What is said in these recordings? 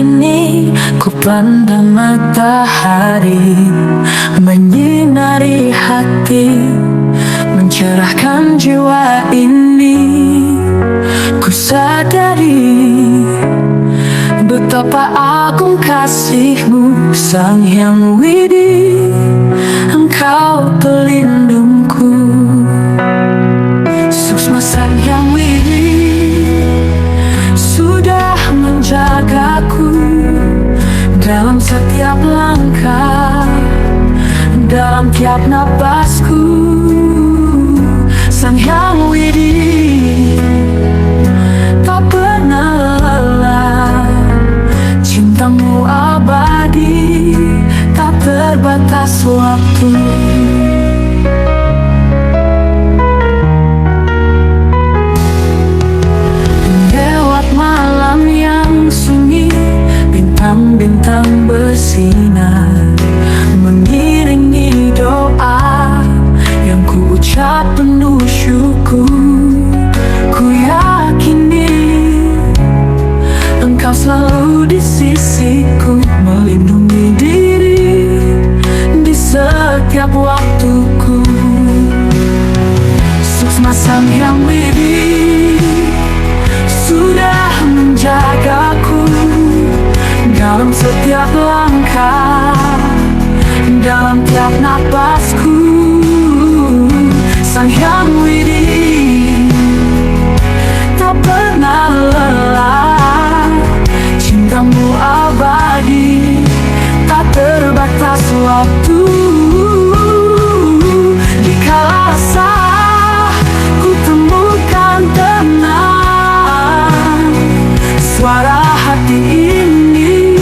ini ku pandang matahari menyinari hati, mencerahkan jiwa ini. Ku sadari betapa agung kasih-Mu, Sang Hyang Widi, Engkau pelindungku. Suksma Sang Hyang Widi sudah menjagaku dalam setiap langkah, dalam tiap napasku. Sang Hyang Widi tak pernah lelah, cinta-Mu abadi, tak terbatas waktu. Lewat malam yang sunyi, bintang-bintang bersinar, mengiringi doa yang ku ucap penuh syukur. Ku yakini Engkau selalu di sisiku, melindungi diri di setiap waktuku. Suksma Sang Hyang Widi sudah menjagaku dalam setiap langkah, dalam tiap napasku. Sang Hyang Widi tak pernah lelah, cinta-Mu abadi, tak terbatas waktu. Dikala resah, ku temukan tenang, suara hati ini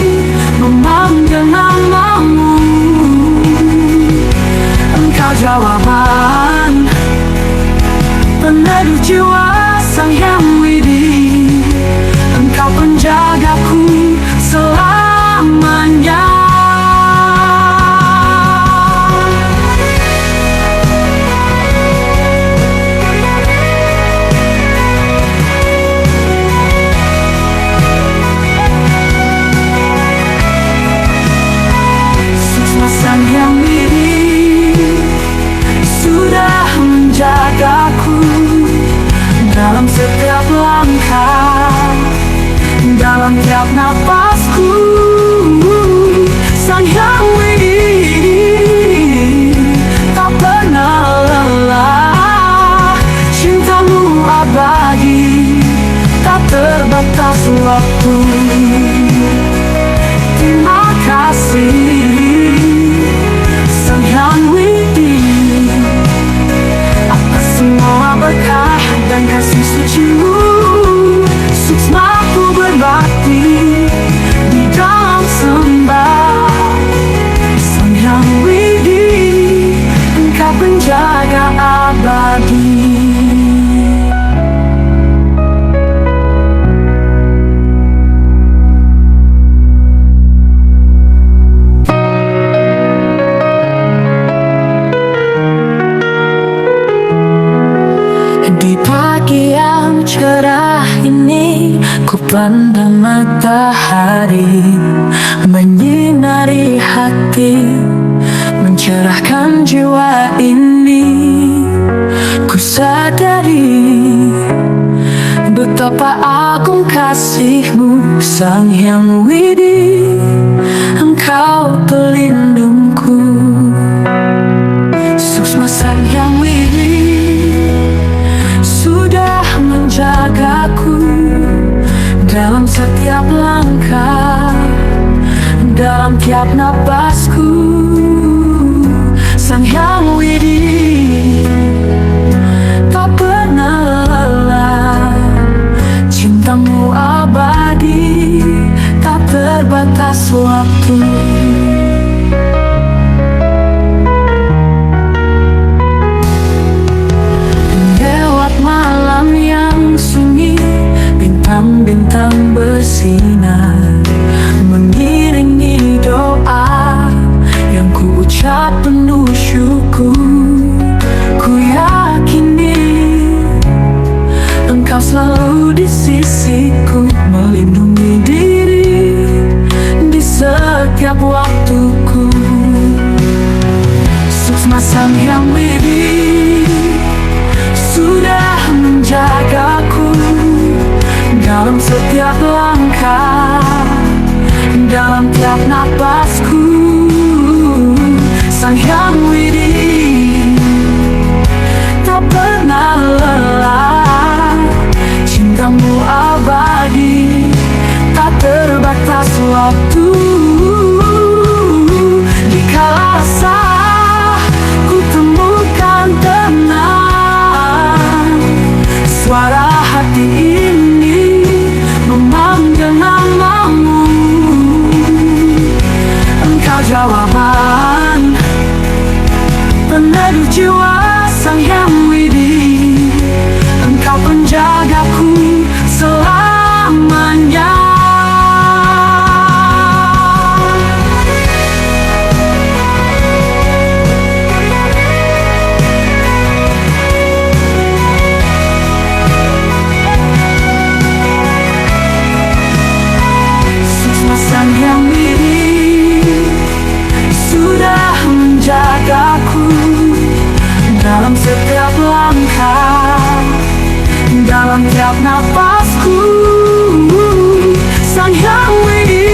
memanggil nama-Mu. Engkau jawaban peneduh jiwa, Sang Hyang Widi, Engkau penjagaku selamanya. Suksma Sang Hyang Widi sudah menjagaku dalam setiap langkah, dalam tiap napasku. Sang Hyang Widi tak pernah lelah, cinta-Mu abadi, tak terbatas waktu. Terima kasih Sang Hyang Widi atas semua berkah dan kasih suci-Mu. Suksma-Ku berbakti di dalam sembah. Sang Hyang Widi, Engkau penjaga abadi. Di pagi yang cerah ini ku pandang matahari menyinari hati, mencerahkan jiwa ini. Ku sadari betapa agung kasih-Mu, Sang Hyang Widi, Engkau pelindungku. Suksma Sang Hyang Widi sudah menjagaku dalam setiap langkah, dalam tiap napasku. Sang Hyang Widi tak pernah lelah, cinta-Mu abadi, tak terbatas waktu. Malam yang sunyi, bintang-bintang bersinar, mengiringi doa yang ku ucap penuh syukur. Ku yakini Engkau selalu di sisiku, melindungi diri setiap waktuku. Suksma Sang Hyang Widi sudah menjagaku dalam setiap langkah, dalam tiap napasku. Sang Hyang Widi tak pernah lelah, cintamu abadi, tak terbatas waktu. Dikala resah, ku temukan tenang, suara hati ini memanggil namamu. Engkau jawaban peneduh jiwa, Sang Hyang Widi. Engkau penjagaku selamanya. Suksma Sang Hyang Widi sudah menjagaku dalam setiap langkah, dalam tiap napasku. Sang Hyang Widi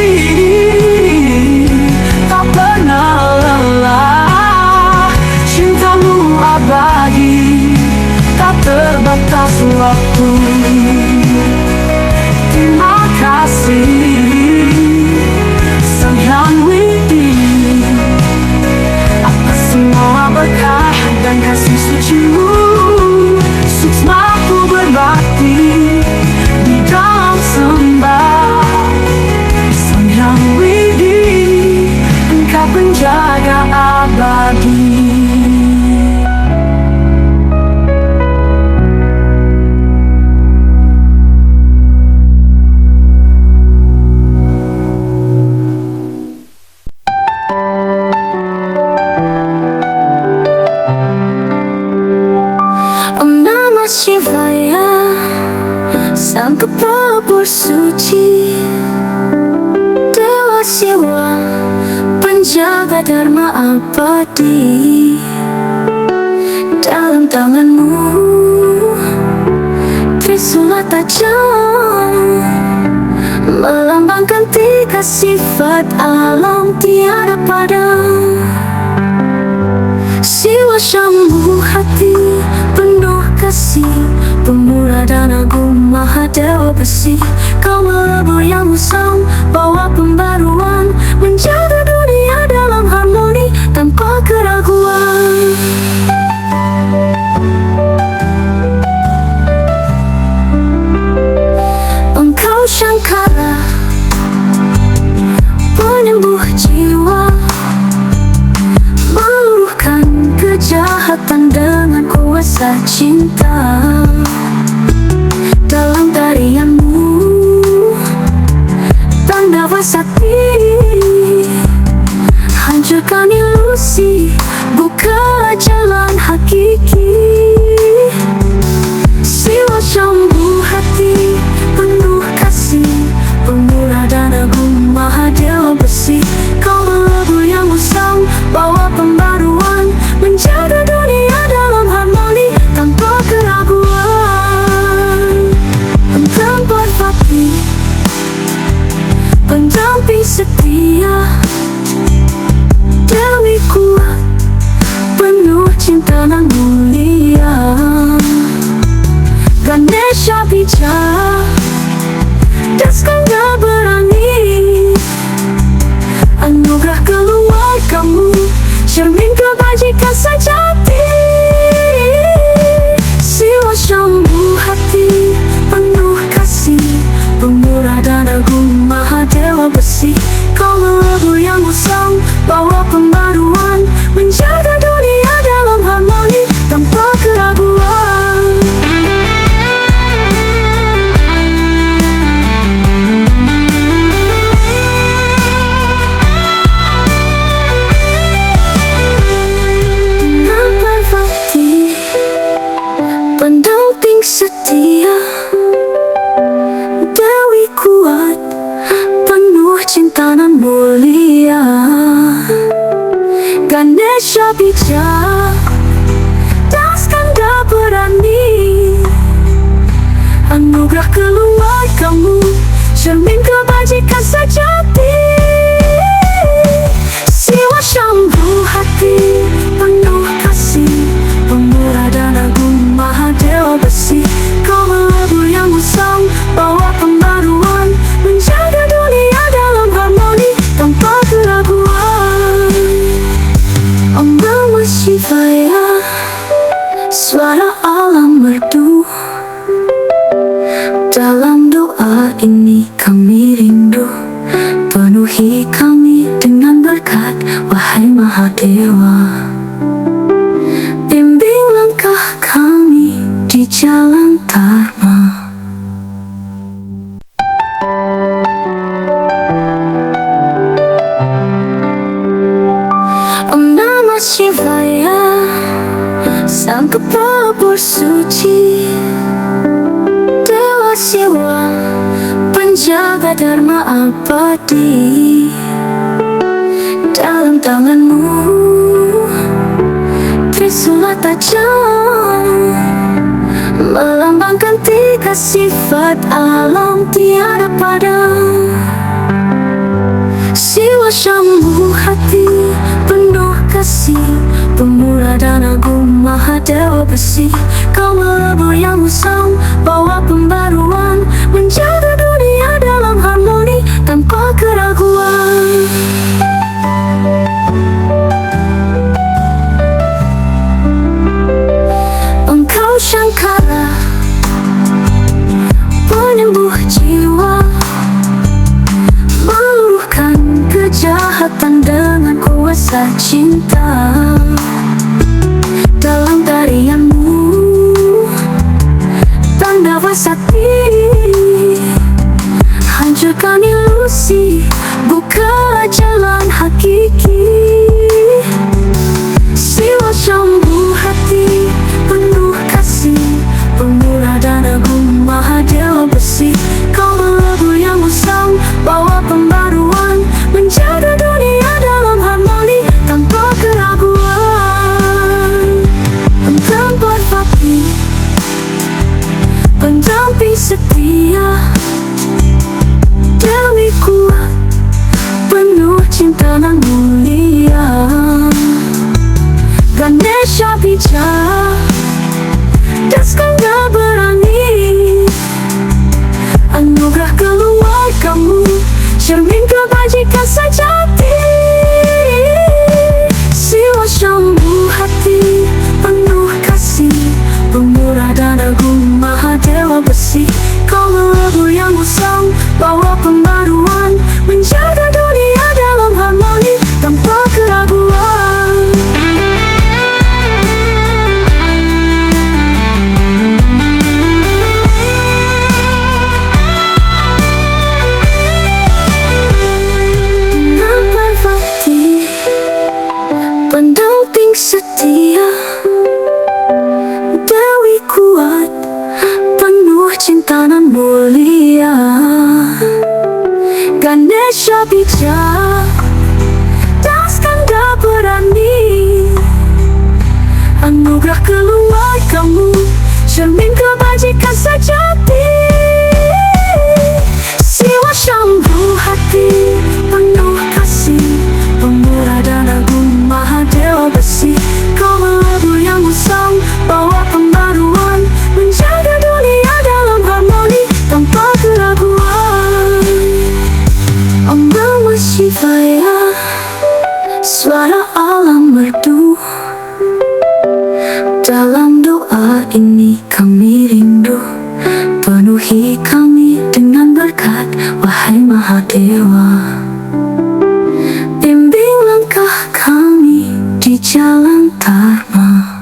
tak pernah lelah, cintamu abadi, tak terbatas waktu. Terima kasih Sang Hyang Widi atas semua berkah dan kasih sucimu. Suksmaku berbakti di dalam sembah. Sang Hyang Widi, engkau penjaga abadi. Shivaya, Sang Kepelebur Suci, Dewa Siwa, penjaga dharma abadi. Dalam tanganmu trisula tajam, melambangkan tiga sifat alam tiada padam. Siwa Syambhu hati penuh kasih, pemurah dan agung Mahadewa Besi. Kau melebur yang usang, bawa pembaruan, menjaga dunia dalam harmoni tanpa keraguan. Engkau Shankara, penyembuh jiwa, meluruhkan kejahatan dengan kuasa cinta. Dalam tarianmu Tandawa Sakti, hancurkan ilusi, buka jalan hakiki. Siwa Syambhu hati penuh kasih, pemurah dan agung Mahadewa Besi. Kau melebur yang usang, bawa pembaruan, menjaga dunia dalam harmoni tanpa keraguan. Cintanan mulia, Ganesha bijak dan skanda berani, anugerah keluargamu, cermin kebajikan sejati. Siwa Syambhu hati penuh kasih, pemurah dan agung Mahadewa Besi. Kau melebur yang usang, bawa pembaruan, menjaga dunia dalam harmoni tanpa keraguan. Om Namah Shivaya, suara alam merdu. Dalam doa ini kami rindu, penuhi kami dengan berkat, wahai Mahadewa. Bimbing langkah kami di jalan Dharma. Om Namah Shivaya, sang kepelebur suci, Dewa Siwa, penjaga dharma abadi. Dalam tanganmu trisula tajam, melambangkan tiga sifat alam tiada padam. Siwa Syambhu hati penuh kasih, pemurah dan agung Mahadewa Besi. Kau melebur yang usang, bawa pembaruan, menjaga dunia dalam harmoni tanpa keraguan. Engkau Shankara, penyembuh jiwa, meluruhkan kejahatan dengan kuasa cinta. Dalam tarianmu tanda Vasati, hancurkan ilusi, buka jalan hakiki. Siwa Syambhu hati penuh kasih, pemurah dan agung Mahadewa Besi. Kau melebur yang usang, bawa pembaruan, menjaga dunia dalam harmoni tanpa keraguan. Pendamping bakti, pendamping setia, Dewi kuat, penuh cinta dan mulia. Ganesha bijak dan skanda berani, anugerah keluargamu, cermin kebajikan sejati. Siwa Syambhu hati penuh kasih, pemurah dan agung Mahadewa Besi. Kau melebur yang usang, bawa pembaruan, menjaga dunia dalam harmoni tanpa keraguan. Pendamping setia, Dewi kuat, penuh cinta dan mulia. Ganesha bijak dan skanda berani, anugerah keluargamu, cermin kebajikan sejati. Siwa Syambhu hati penuh kasih, pemurah dan agung Mahadewa Besi. Kau melebur yang usang, bawa pembaruan, menjaga dunia dalam harmoni tanpa keraguan. Om Namah Shivaya, suara alam merdu. Dalam doa ini kami rindu, penuhi kami dengan berkat, wahai Mahadewa. Bimbing langkah kami di jalan Dharma.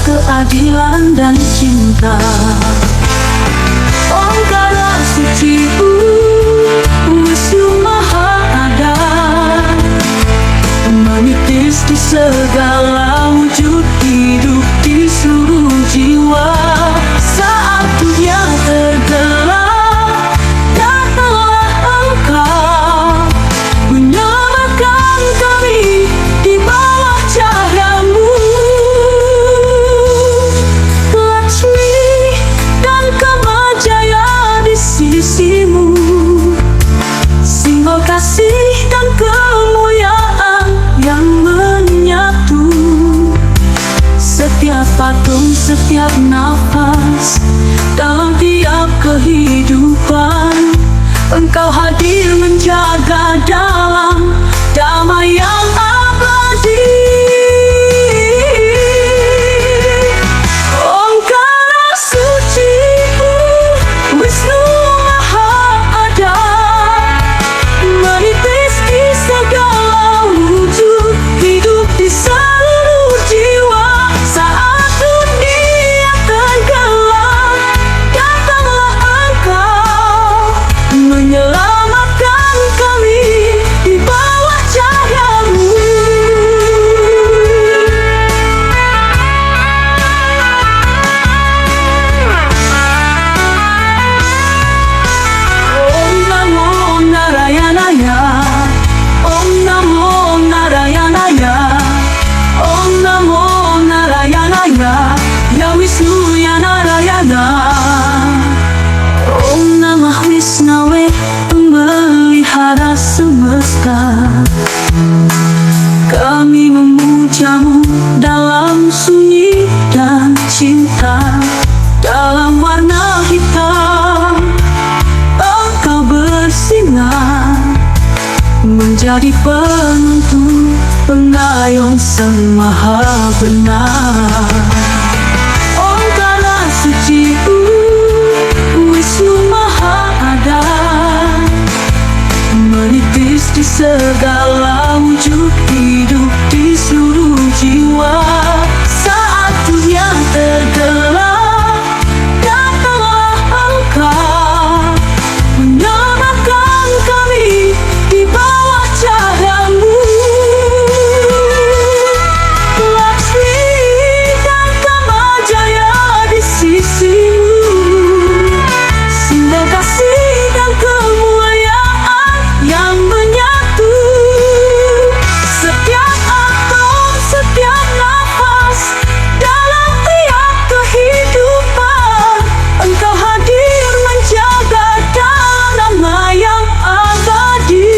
keadilan dan cinta. Omkara suci Wisnu Maha Ada, menitis di segala wujud hidup di seluruh jiwa. Saat dunia tergelap, datanglah Engkau menyelamatkan kami di bawah cahayamu. Laksmi dan Kamajaya di sisimu, simbol kasih dan kemuliaan yang menyatu. Setiap patung, setiap nafas, dalam tiap kehidupan, Engkau hadir menjaga dalam damai yang abadi. Omkara suci Wisnu Maha Ada, menitis di segala wujud hidup di seluruh jiwa. Saat dunia tenggelam, datanglah Engkau menyelamatkan kami di bawah cahayamu. Om Namo Narayanaya, Om Namo Narayanaya, Om Namo Narayanaya, Ya Wisnu Ya Narayana. Om Namah Wisnawe, pemelihara semesta. Kami memujamu dalam sunyi dan cinta. Dalam warna hitam, Engkau bersinar, menjadi penuntun, pengayom Sang Maha Benar. Omkara suci Wisnu Maha Ada, menitis di segala wujud hidup di seluruh jiwa. Saat dunia tergelap, datanglah Engkau menyelamatkan kami di bawah cahayamu. Laksmi dan Kamajaya di sisimu, simbol kasih dan kemuliaan yang menyatu. Setiap atom, setiap nafas, dalam tiap kehidupan, Engkau hadir menjaga dalam damai yang abadi.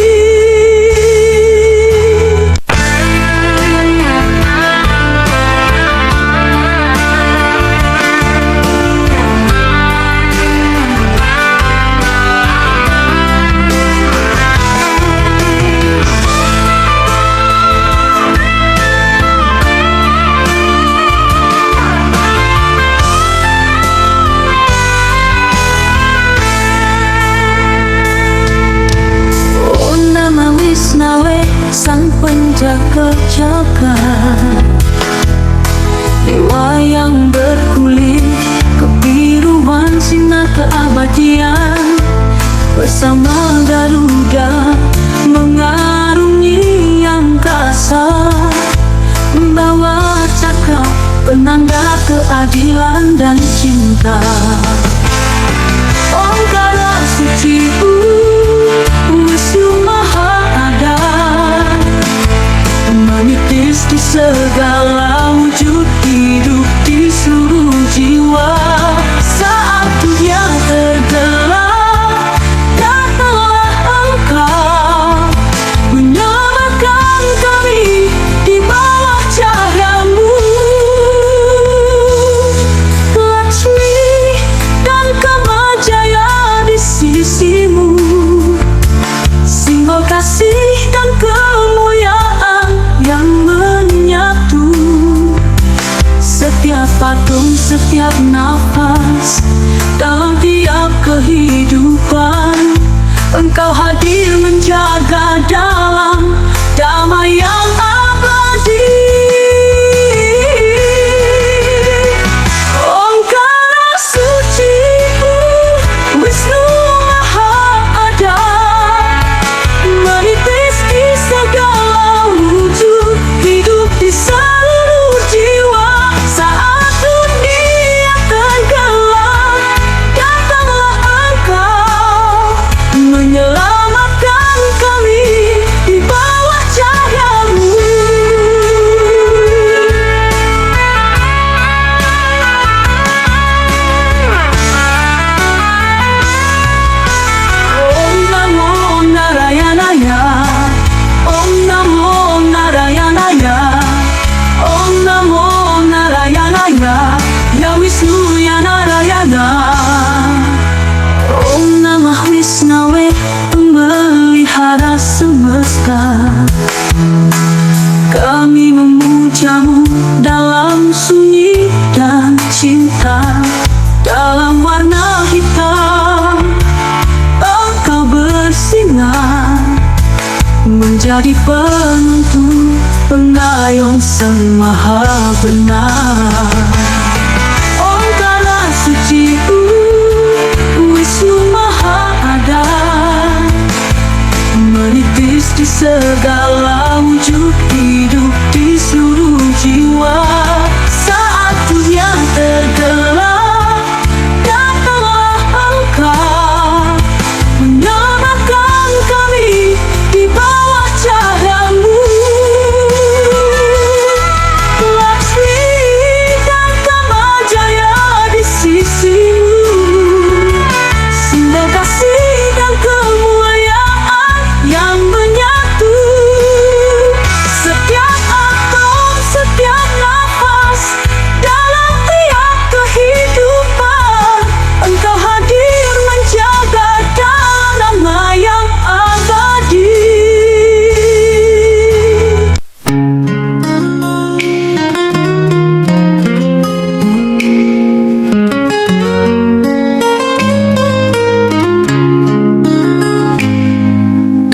Om Namah Wisnawe, sang penjaga jagat, dewa yang berkulit kebiruan sinar keabadian. Bersama Garuda mengarungi angkasa, membawa cakra penanda keadilan dan cinta. Omkara suci Wisnu Maha Ada, menitis di segala wujud hidup di seluruh jiwa. Saat dunia tergelap, datanglah Engkau menyelamatkan kami di bawah cahayamu. Laksmi dan Kamajaya di sisimu, simbol kasih dan kemuliaan yang menyatu. Setiap patung, setiap nafas, dalam tiap kehidupan, Engkau hadir menjaga dalam damai yang abadi. Surya Narayana. Om Namah Wisnawe, pemelihara semesta. Kami memujamu dalam sunyi dan cinta. Dalam warna hitam engkau bersinar, menjadi penuntun, pengayom Sang Maha Benar. Omkara suci Wisnu Maha Ada, menitis di segala wujud hidup di seluruh jiwa. Saat dunia tergelap, datanglah Engkau menyelamatkan kami di bawah cahayamu. Laksmi dan Kamajaya di sisimu, simbol kasih dan kemuliaan yang menyatu. Setiap atom, setiap nafas, dalam tiap kehidupan, Engkau hadir menjaga dalam nama yang abadi.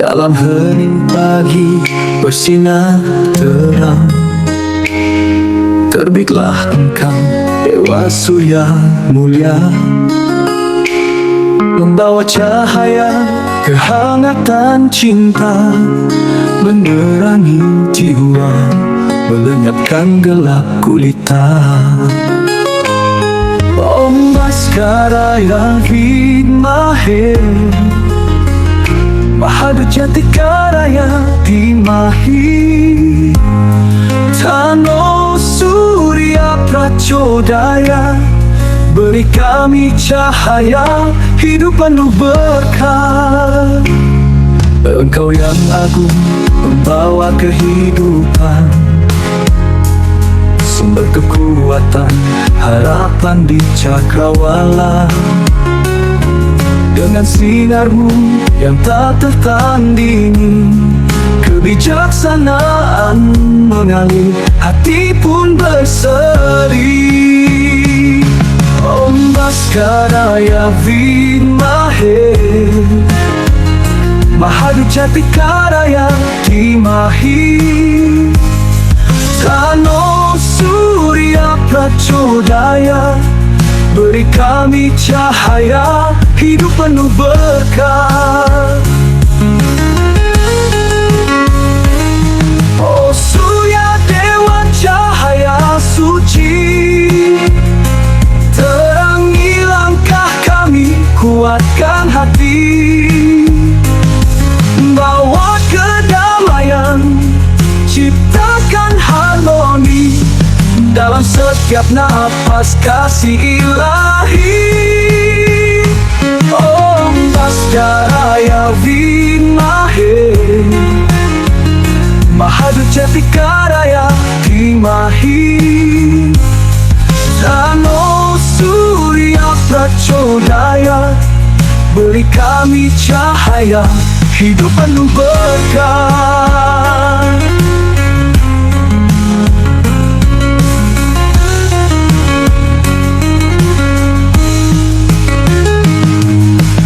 Dalam hening pagi bersinar terang, terbitlah Engkau, Dewa Surya mulia, membawa cahaya kehangatan cinta, menerangi jiwa, melenyapkan gelap gulita. Om Bhaskara Vidmahe Mahadutyatika Dhimahi, Tano Surya Prachodaya, beri kami cahaya hidup penuh berkah. Engkau yang agung membawa kehidupan, sumber kekuatan, harapan di cakrawala. Dengan sinarmu yang tak tertandingi, kebijaksanaan mengalir, hati pun berseri. Om Bhaskara Vidmahe Mahadutyatika Dhimahi, Tano Surya Prachodaya, beri kami cahaya hidup penuh berkah. Oh Surya Dewa cahaya suci, terangi langkah kami, kuatkan hati, bawa kedamaian, ciptakan harmoni dalam setiap napas kasih ilahi. Om Bhaskara Vidmahe Mahadutyatika Dhimahi, Tano Surya Prachodaya, beri kami cahaya hidup penuh berkah.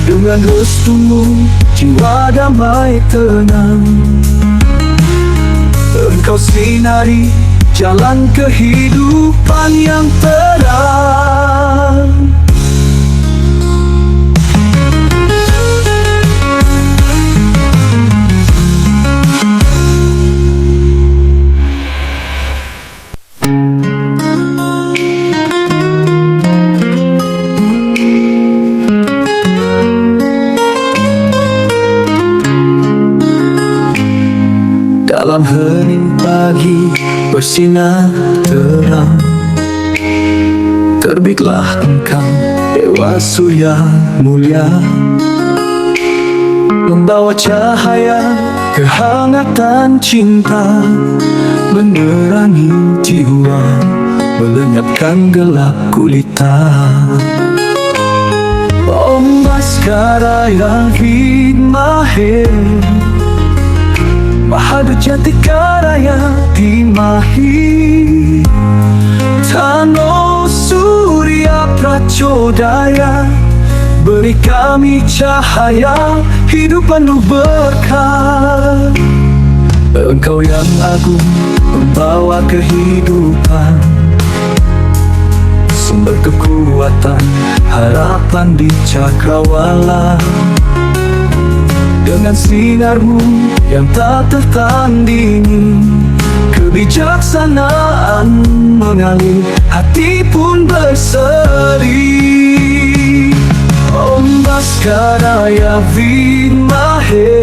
Dengan restumu jiwa damai tenang, Engkau sinari jalan kehidupan yang terang. Dalam hening pagi bersinar terang, terbitlah Engkau, Dewa Surya mulia, membawa cahaya kehangatan cinta, menerangi jiwa, melenyapkan gelap gulita. Om Baskara yang hikmahir, Bahadur Jatikaraya Dimahi, Tano Surya Pracodaya, beri kami cahaya hidup penuh berkah. Engkau yang agung membawa kehidupan, sumber kekuatan, harapan di cakrawala. Dengan sinarmu yang tak tertandingi, kebijaksanaan mengalir, hati pun berseri. Om Baskaraya Vimahe,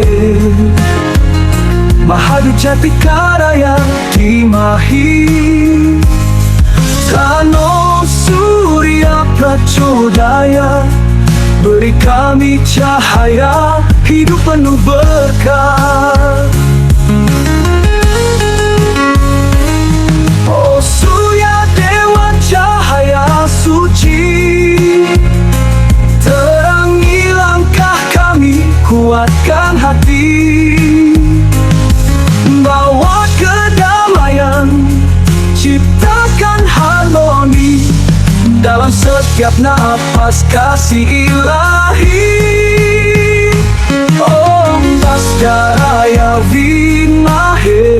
Bahadur Jatikaraya Dimahi, Tano Surya Pracodaya, beri kami cahaya hidup penuh berkah. Oh Surya Dewa cahaya suci, terangi langkah kami, kuatkan hati, bawa kedamaian, ciptakan harmoni dalam setiap napas kasih ilahi. Om Baskaraya Vimahe,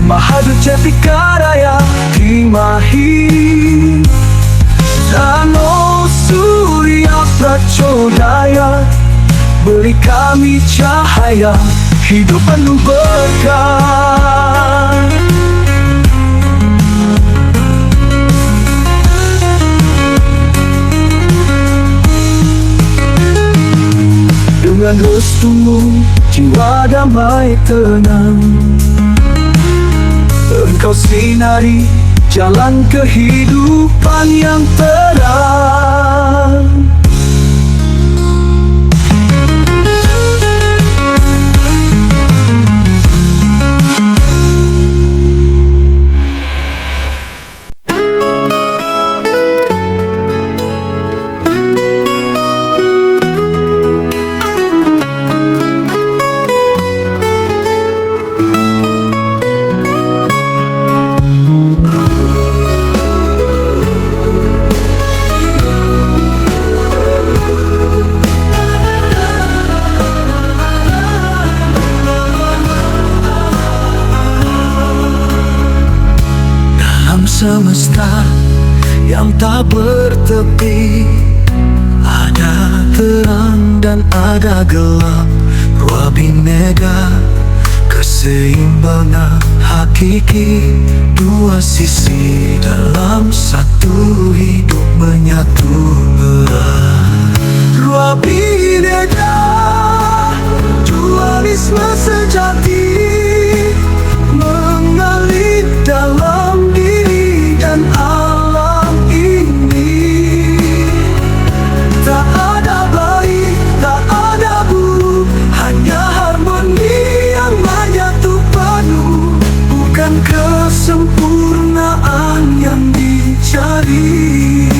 Bahadur Jatikaraya Dimahi, Tano Surya Pracodaya, beri kami cahaya hidup penuh berkah. Dengan restumu jiwa damai tenang, engkau sinari jalan kehidupan yang terang. Semesta yang tak bertepi, ada terang dan ada gelap, ruah bineka, keseimbangan hakiki, dua sisi dalam satu hidup menyatu erat. Ruah bineka, dualisme sejati, mengalir dalam diri dan alam ini. Tak ada baik, tak ada buruk, hanya harmoni yang menyatu penuh. Bukan kesempurnaan yang dicari,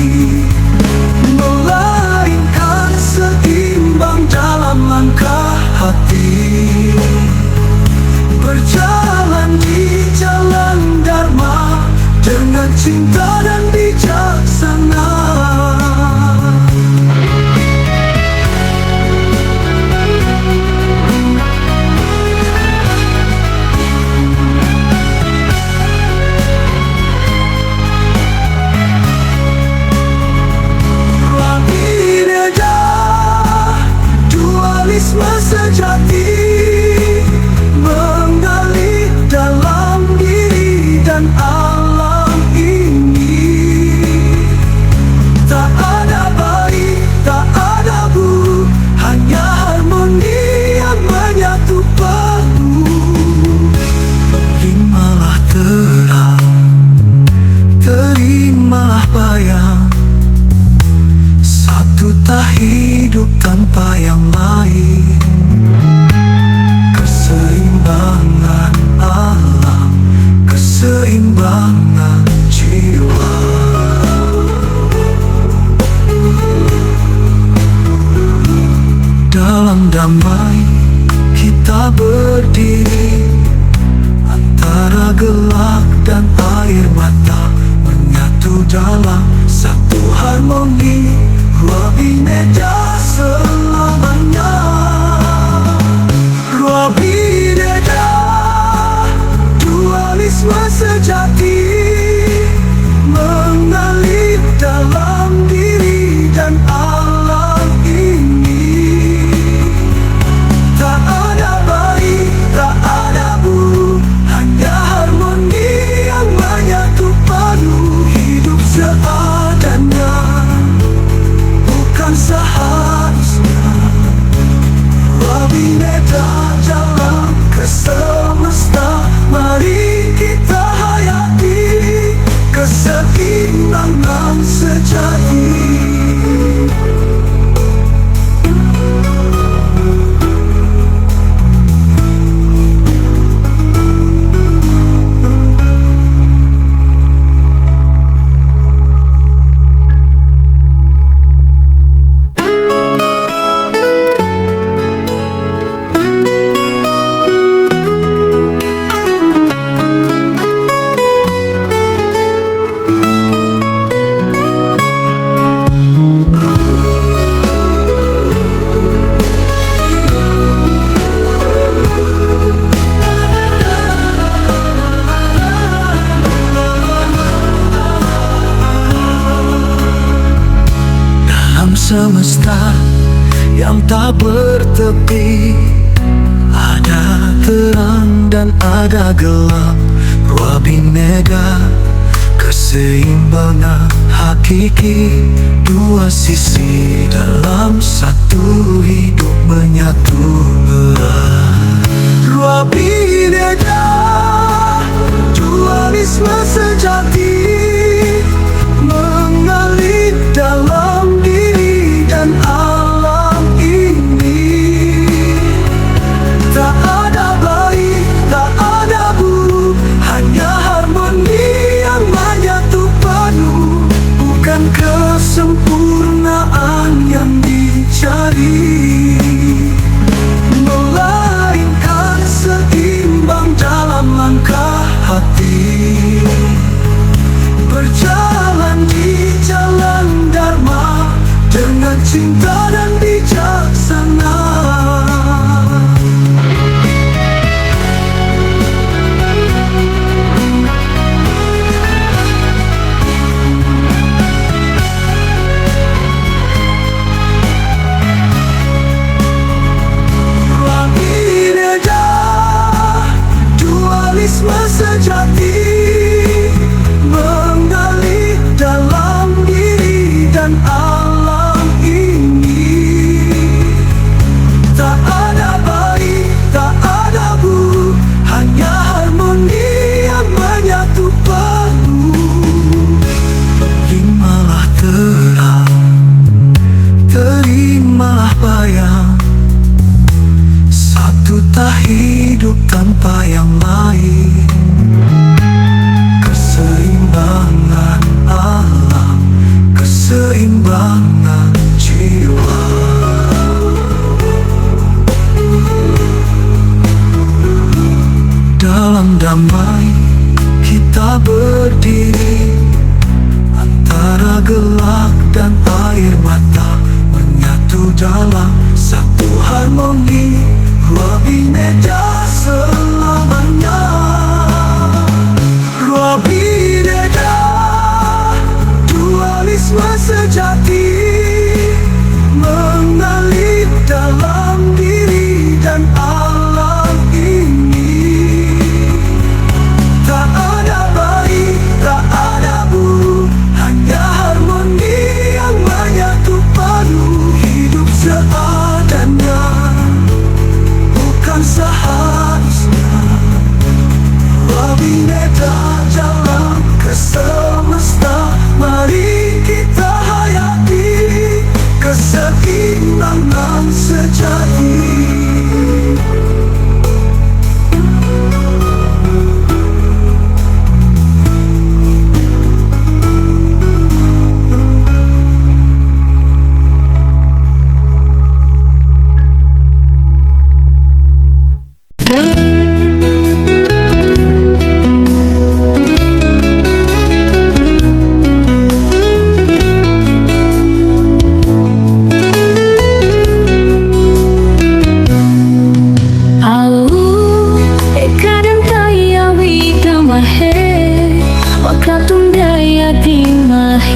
melainkan seimbang dalam langkah hati. Berjalan di jalan Dharma dengan cinta dan bijaksana. Ruang bineka, dualisme sejati, menggali dalam diri dan alam ini. Tak ada baik, tak ada buruk, hanya harmoni yang menyatu penuh. Terimalah terang, terimalah bayang, satu tak hidup tanpa yang lain. Keseimbangan alam, keseimbangan dalam satu harmoni. Ruah Bineka selamanya. Ruah Bineka, dualisme sejati mengalir dalam diri dan alam ini. Tak ada baik, tak ada buruk, hanya harmoni yang menyatu padu. Hidup seadanya, bukan seharusnya. Ruah Bineka jalan ke semesta. Mari kita hayati keseimbangan sejati. Semesta yang tak bertepi, ada terang dan ada gelap. Ruah Bineka, keseimbangan hakiki. Dua sisi dalam satu hidup menyatu erat. Ruah Bineka, dualisme sejati mengalir dalam diri dan alam ini. Tak ada baik, tak ada buruk, hanya harmoni yang menyatu padu. Bukan kesempurnaan yang dicari, melainkan seimbang dalam langkah hati.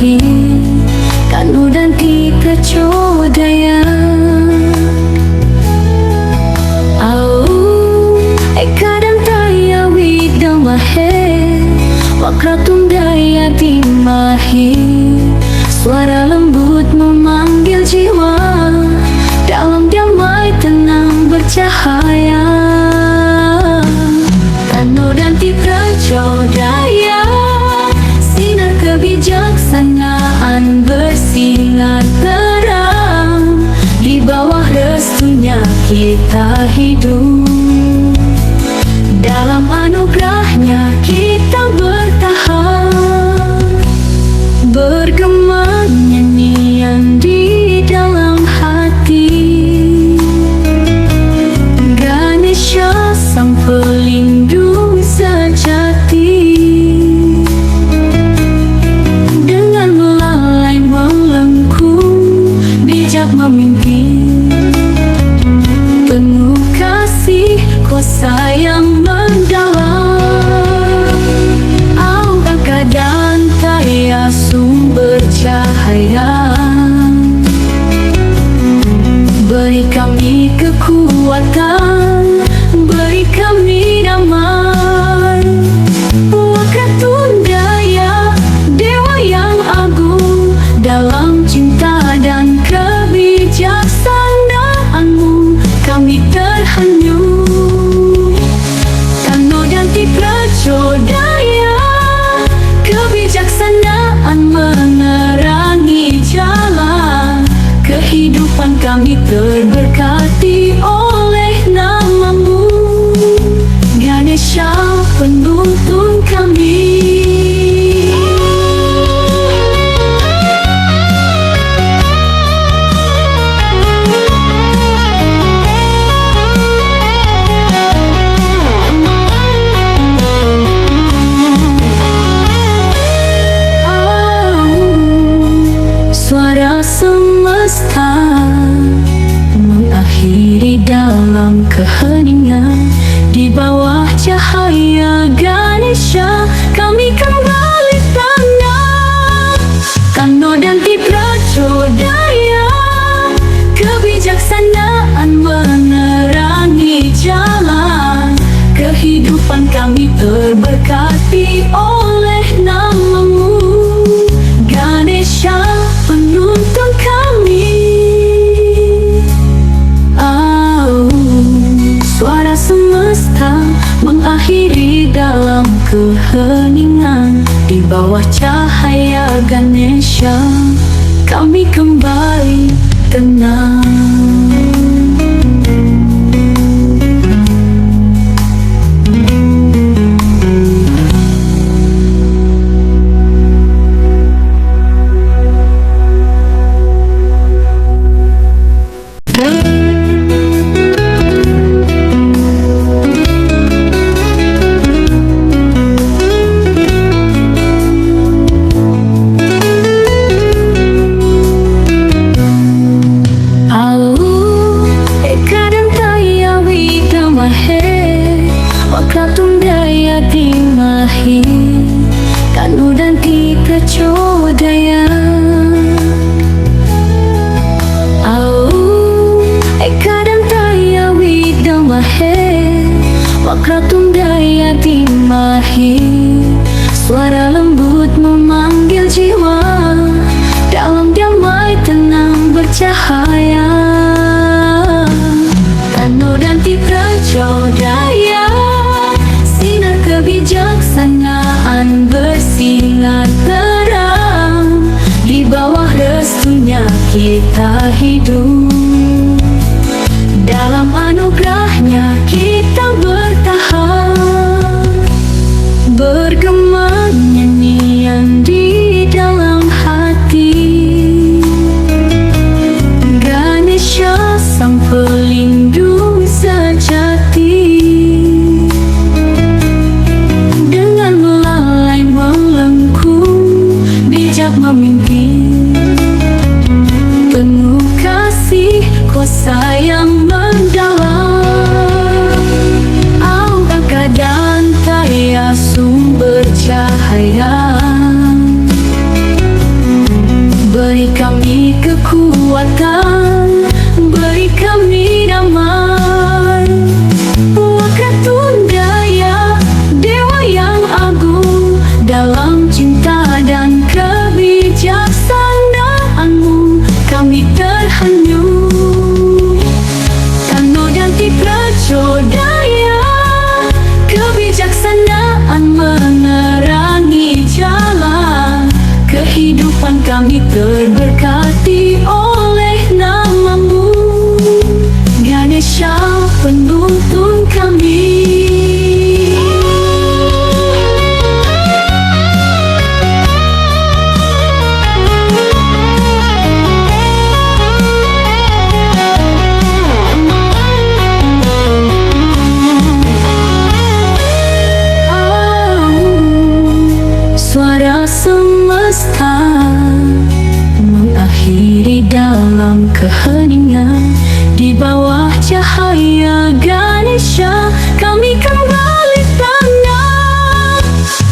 Cimahi, Kanu dan Tika Codaya. Kadang daya widang mahe, Wakratum daya Cimahi. Suara lembut memanggil jiwa, dalam damai tenang bercahaya. Kanu dan Tika Codaya, sinar kebijaksanaan bersinar terang. Di bawah restunya kita hidup, dalam anugerahnya kita bertahan. Bergema nyanyian di dalam hati, Ganesha sang pelindung sejati. Dengan melalai melengkung, bijak memimpin, penuh kasih kuasa yang mendalam. Angka dan daya sumber cahaya, beri kami kekuatan, beri kami damai. Wakratun daya, Dewa yang agung, dalam cinta dan kebijaksanaanmu kami terhanyut. Kanu dan Tika Codaya, kebijaksanaan menerangi jalan. Kehidupan kami terberkati oleh namamu, Ganesha penuntun kami. Suara semesta mengakhiri dalam keheningan. Di bawah cahaya Ganesha kami kembali tenang. Kanu dan Tika Codaya, kebijaksanaan menerangi jalan. Kehidupan kami terberkati oleh namamu, Ganesha penuntun kami. Suara semesta mengakhiri dalam keheningan. Di bawah cahaya Ganesha kami kembali tenang. Wakratum daya Cimahi, Kanu dan Tika Codaya. Kadang daya widang mahe, Wakratum daya Cimahi. Suara lembut memanggil jiwa, dalam damai tenang bercahaya. Kanu dan Tika Codaya, sinar kebijaksanaan bersinar terang. Di bawah restunya kita hidup, dalam anugerahnya kita bertahan. Bergema nyanyian di dalam hati, Ganesha sang pelindung sejati. Dengan melalai melengkung, bijak memimpin, penuh kasih kuasa yang mendalam. Angka dan daya sumber cahaya, Kehidupan kami terberkati oleh namamu, Ganesha, penuntun kami. Suara semesta mengakhiri dalam keheningan. Di bawah cahaya Ganesha kami kembali tenang.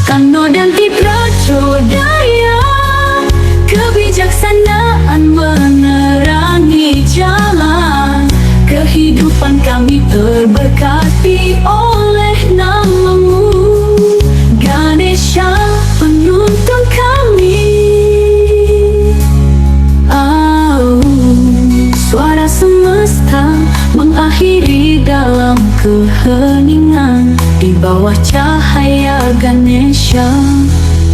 Kano dan Dipradaya, kebijaksanaan menerangi jalan. Kehidupan kami terberkati oleh namamu, Ganesha, penuntun kami. Suara semesta mengakhiri dalam keheningan. Di bawah cahaya Ganesha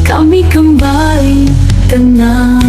kami kembali tenang.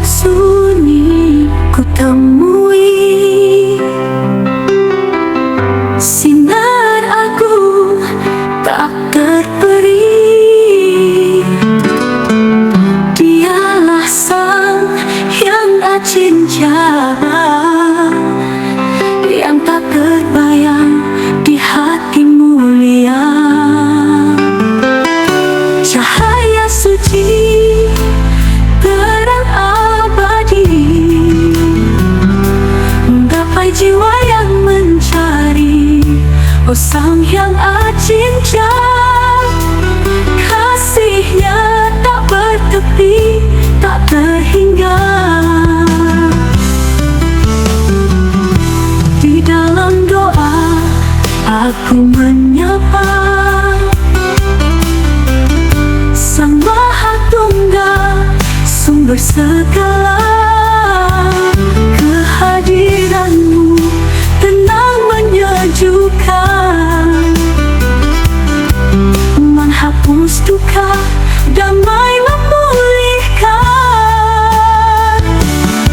Sunyi ku temui sinar agung tak terperi. Dialah sang yang acinca, yang tak terbayang di hati mulia. Cahaya suci, jiwa yang mencari, oh sang yang acinca. Kasihnya tak bertepi, tak terhingga. Di dalam doa aku menyapa Sang Maha Tunggal, sumber segala. Kehadiranmu tenang menyejukkan, menghapus duka, damai memulihkan.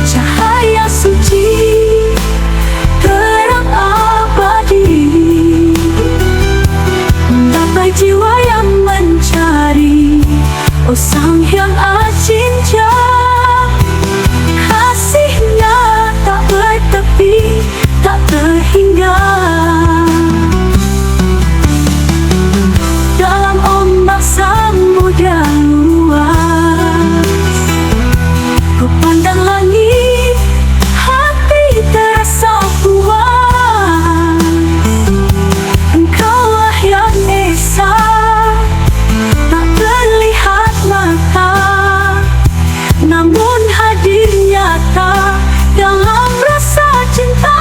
Cahaya suci, terang abadi, menggapai jiwa yang mencari, oh sang yang acinca. Tapi tak terhingga. Dalam ombak samudra luas, ku pandang langit, hati terasa puas. Engkaulah yang esa, tak terlihat mata, namun hadir nyata dalam rasa cinta.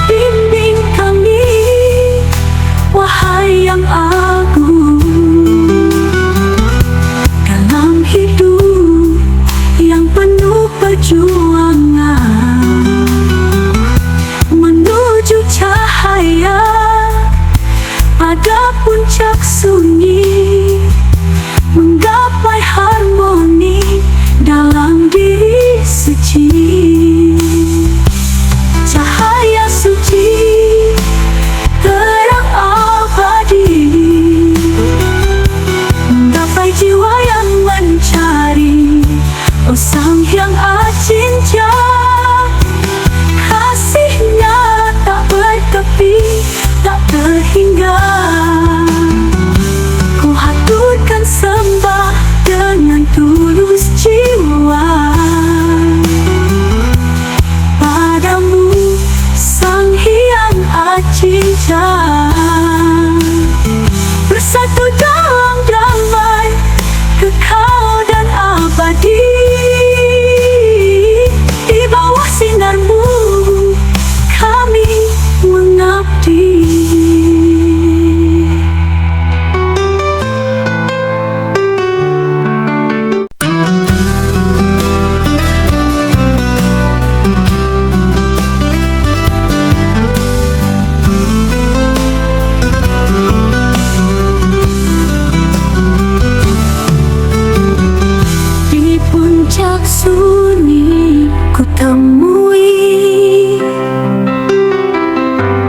Bimbing kami, wahai yang agung, dalam hidup yang penuh perjuangan, menuju cahaya pada puncak sunyi, menggapai harmoni dalam diri suci. Cahaya suci, terang abadi, menggapai jiwa yang mencari, oh sang yang acinca. Kasihnya tak bertepi, tak terhingga. Ku haturkan sembah cinta, bersatu dalam damai, kekal dan abadi. Di bawah sinarmu kami mengabdi. Di puncak sunyi ku temui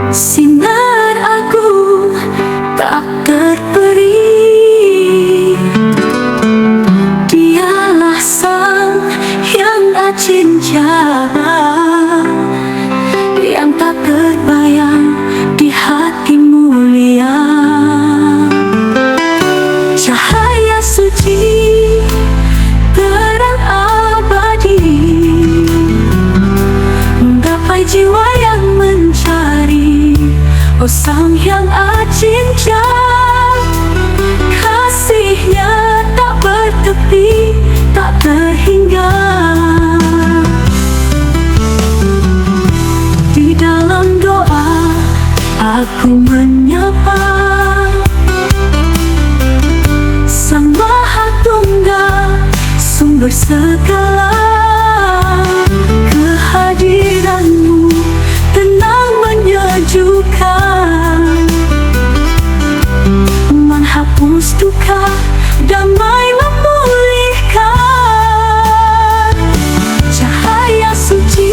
sinar agung tak terperi. Dialah sang yang acinca, yang tak terbayang di hati mulia. Cahaya suci, terang abadi, menggapai jiwa yang mencari. Oh sang yang acinca, kasihnya tak bertepi, tak terhingga. Di dalam doa aku menyapa Sang Maha Tunggal, sumber segala. Kehadiranmu tenang menyejukkan, menghapus duka, damai memulihkan. Cahaya suci,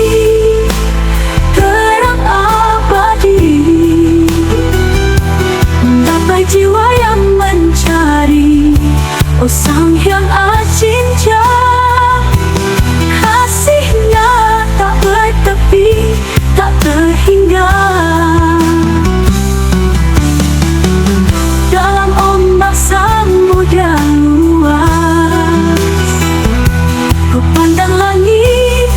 terang abadi, menggapai jiwa yang mencari. Oh sang yang acinca, kasihnya tak bertepi, tak terhingga. Dalam ombak samudra luas, ku pandang langit,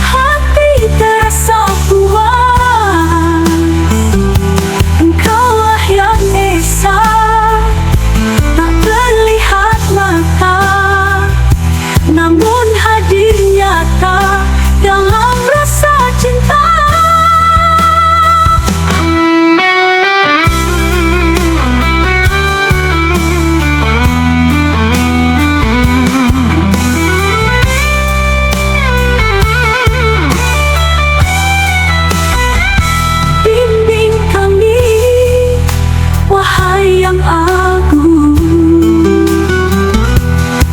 hati terasa puas. Engkaulah yang esa, tak terlihat mata, namun hadir nyata dalam rasa cinta. Bimbing kami, wahai yang agung,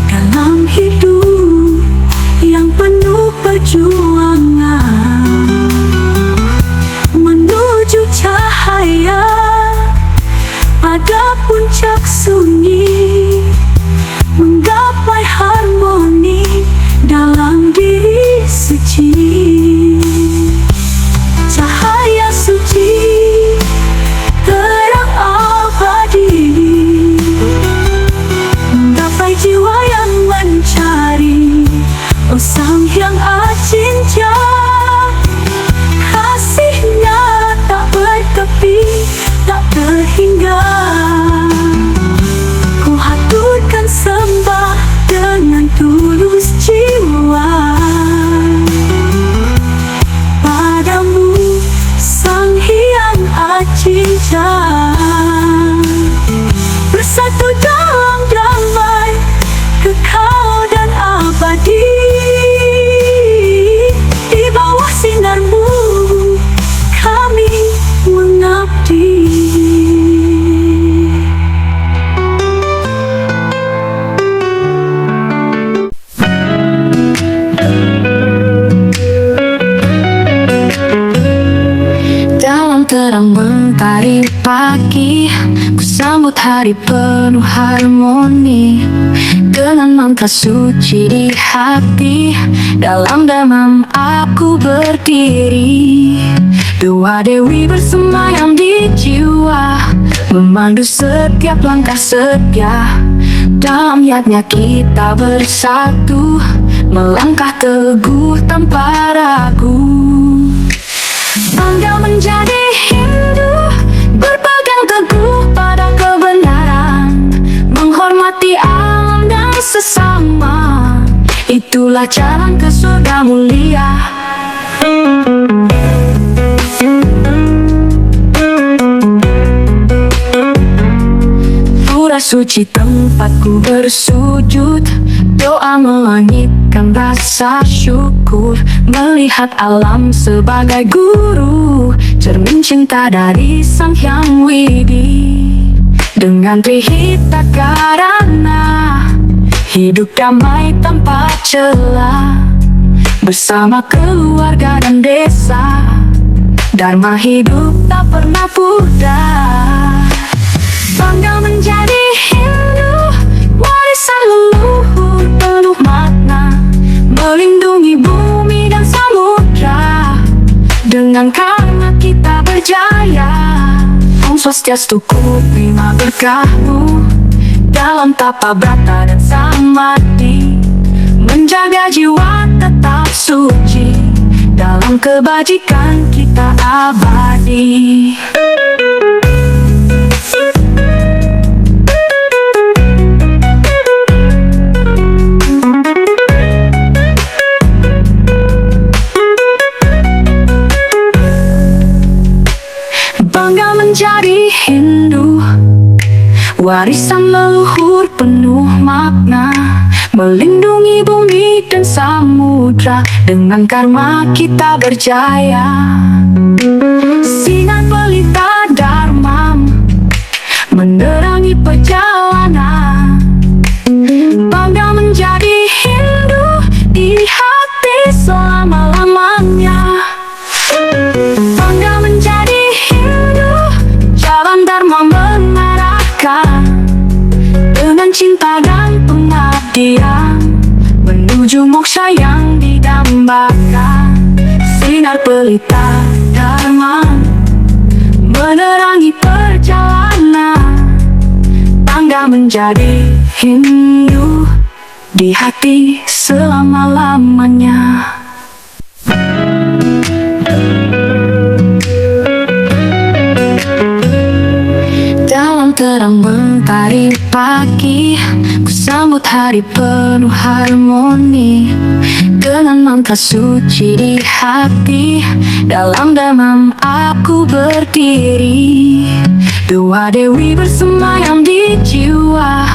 dalam hidup yang penuh perjuangan, menuju cahaya pada puncak sunyi, menggapai harmoni dalam diri suci. Cahaya suci, terang abadi, menggapai jiwa yang mencari. Oh sang yang acinca, kasihnya tak bertepi, tak terhingga. Ku haturkan sembah dengan tulus jiwa padamu, sang hyang acinca. Bersatu dalam damai, kekal dan abadi. Di bawah sinarmu kami mengabdi. Dalam terang mentari pagi, ku sambut hari penuh harmoni. Dengan mantra suci di hati, dalam damam aku berdiri. Dewa Dewi bersemayam di jiwa, memandu setiap langkah setia. Dalam niatnya kita bersatu, melangkah teguh tanpa ragu. Bangga menjadi Hindu, itulah jalan ke surga mulia. Pura suci tempatku bersujud, doa melangitkan rasa syukur, melihat alam sebagai guru, cermin cinta dari Sang Hyang Widi. Dengan Trihita Karana, hidup damai tanpa celah, bersama keluarga dan desa, dharma hidup tak pernah pudar. Bangga menjadi Hindu, warisan leluhur penuh makna, melindungi bumi dan samudra, dengan karma kita berjaya. Om Swastiastu, ku terima berkahmu dalam tapa brata dan samadhi, menjaga jiwa tetap suci, dalam kebajikan kita abadi. Bangga menjadi Hindu, warisan leluhur penuh makna, melindungi bumi dan samudra, dengan karma kita berjaya. Sinar pelita dharma menerangi perjalanan, bangga menjadi Hindu di hati selama-lamanya. Bangga menjadi Hindu, jalan dharma mengarahkan, dengan cinta dan pengabdian, menuju moksha yang didambakan. Sinar pelita dharma menerangi perjalanan, bangga menjadi Hindu di hati selama-lamanya. Dalam terang mentari pagi, ku sambut hari penuh harmoni, dengan mantra suci di hati, dalam damam aku berdiri. Dua dewi bersemayam di jiwa,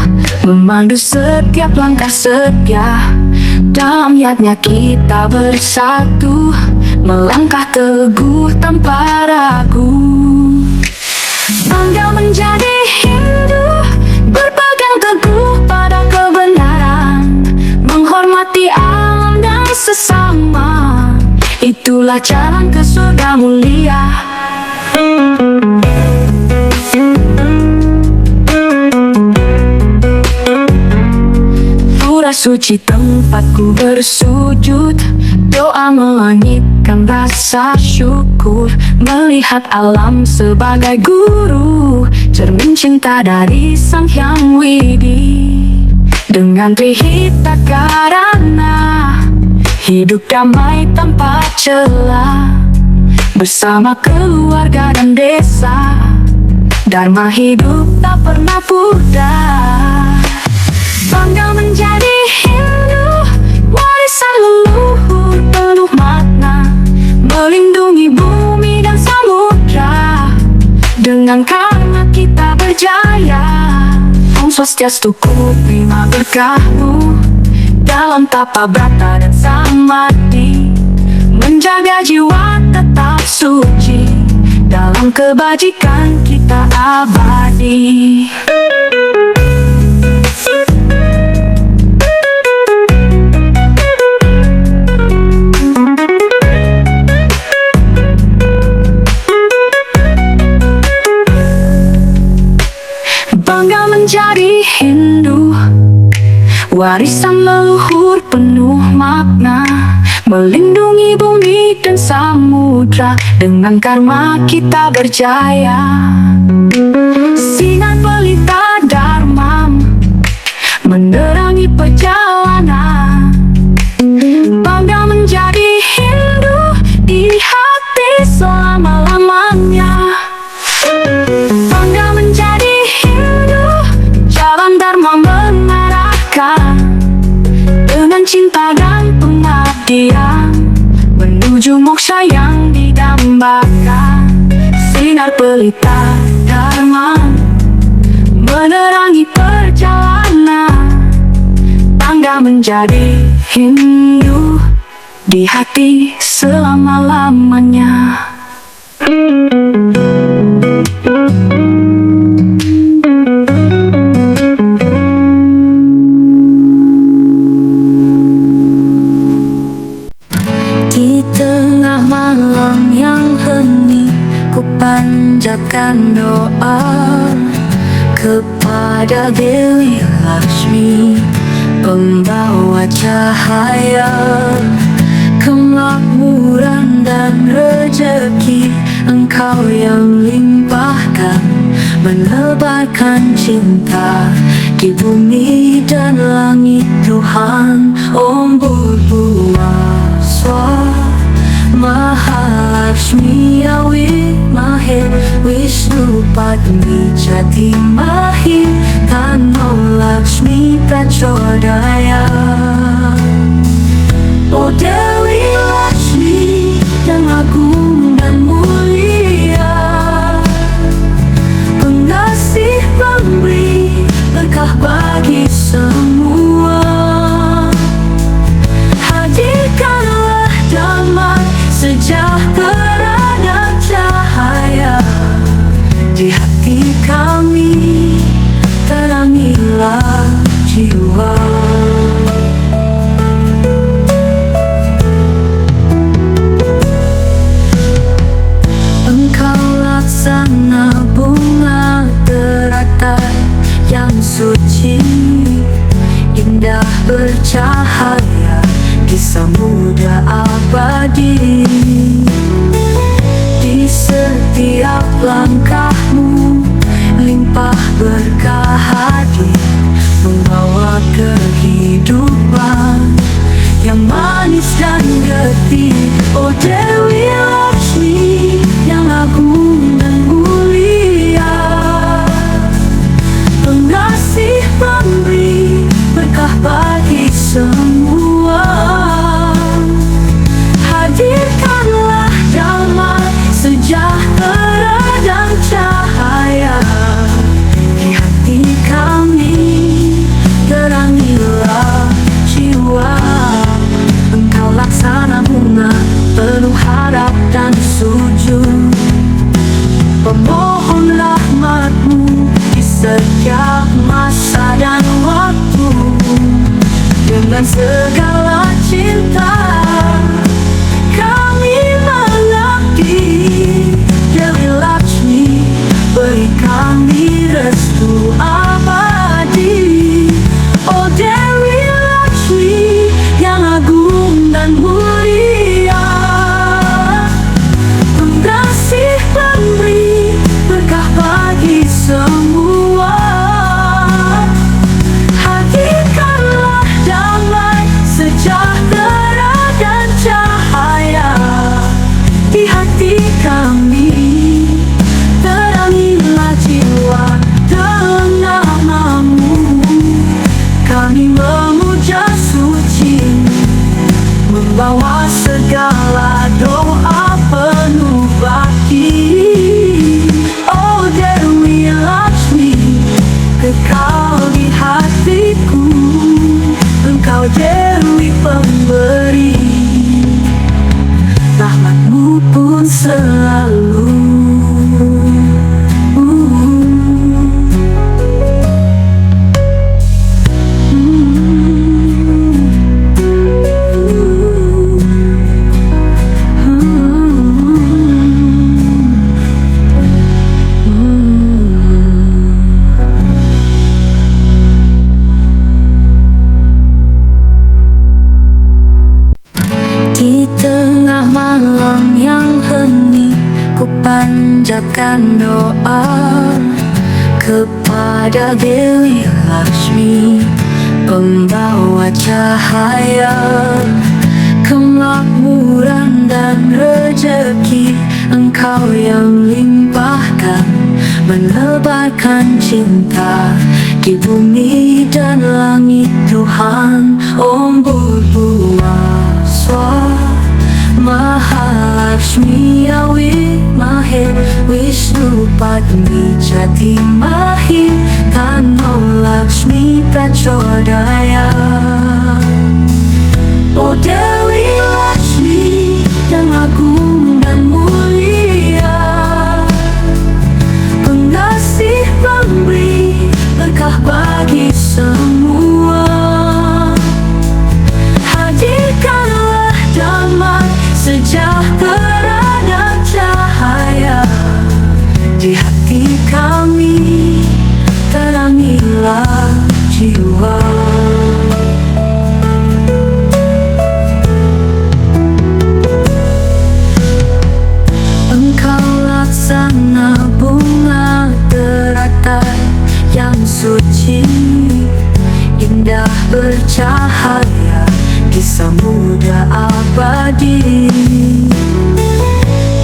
memandu setiap langkah setia, dalam yatnya kita bersatu, melangkah teguh tanpa ragu. Bangga menjadi Hindu, berpegang teguh pada kebenaran, menghormati alam dan sesama, itulah jalan ke surga mulia. Pura suci tempatku bersujud, doa melangitkan rasa syukur, melihat alam sebagai guru, cermin cinta dari Sang Hyang Widi. Dengan Trihita Karana, hidup damai tanpa celah, bersama keluarga dan desa, dharma hidup tak pernah pudar. Bangga menjadi Hindu, warisan leluhur penuh makna, melindungi bumi dan samudra, dengan karma kita berjaya. Om Swastiastu, ku terima berkahmu dalam tapa brata dan samadhi, menjaga jiwa tetap suci, dalam kebajikan kita abadi. Bangga menjadi Hindu, warisan leluhur penuh makna, melindungi bumi dan samudra, dengan karma kita berjaya. Sinar pelita dharma menerangi perjalanan, bangga menjadi Hindu di hati selama-lamanya. Bangga menjadi Hindu, jalan dharma mengarahkan, dengan cinta dan pengabdian menuju moksa yang didambakan. Sinar pelita dharma menerangi perjalanan, tangga menjadi Hindu di hati selama-lamanya. Di tengah malam yang hening, ku panjatkan doa kepada Dewi Lakshmi, pembawa cahaya, kemakmuran dan rezeki. Engkau yang limpahkan, menebarkan cinta di bumi dan langit. Tuhan Om Bhurbuva Swaha Mahalakshmi Awi Mahe Wisnu Padmi Jati Mahi Tano Lakshmi Prachodaya. O Dewi Lakshmi yang agung dan mulia, pengasih pemberi berkah bagi semua. Hadirkanlah damai, sejahtera dan cahaya di hati kami, terangilah jiwa. Engkau laksana bunga teratai yang suci, indah bercahaya di samudra abadi. Di setiap langkahmu limpah berkah hadir, membawa kehidupan yang manis dan getih. O Dewi Lakshmi yang agung dan mulia, pengasih pemberi berkah bagi semua. Hadirkanlah damai, sejahtera dan cahaya di hati kami, terangilah jiwa. Engkau laksana bunga penuh harap dan sujud, pemohon rahmatmu di setiap masa dan waktu. Dengan segala cinta kami mengabdi, Dewi Lakshmi beri kami restu abadi. O Dewi Lakshmi yang agung dan mulia, pengasih pemberi berkah bagi semua. Hadirkanlah damai, sejahtera dan cahaya di hati kami, terangilah jiwa dengan namamu. Kami memuja suci, membawa segala doa penuh bakti. Oh Dewi Lakshmi, kekal di hatiku. Engkau Dewi pemberi, rahmatmu pun selalu. Di tengah malam yang hening, ku panjatkan doa kepada Dewi Lakshmi, pembawa cahaya, kemakmuran dan rezeki. Engkau yang limpahkan, menebarkan cinta Di bumi dan langit Tuhan Om Bhurbuvasswa Mahalakshmi Awi Mahir Wisnu Padmi Jati Mahir Tano Lakshmi Prachodaya. O Dewi Lakshmi yang agung dan mulia, pengasih pemberi berkah bagi semua. Hadirkanlah damai, sejahtera dan cahaya di hati kami, terangilah jiwa. Engkau laksana bunga teratai yang suci, indah bercahaya di samudra abadi.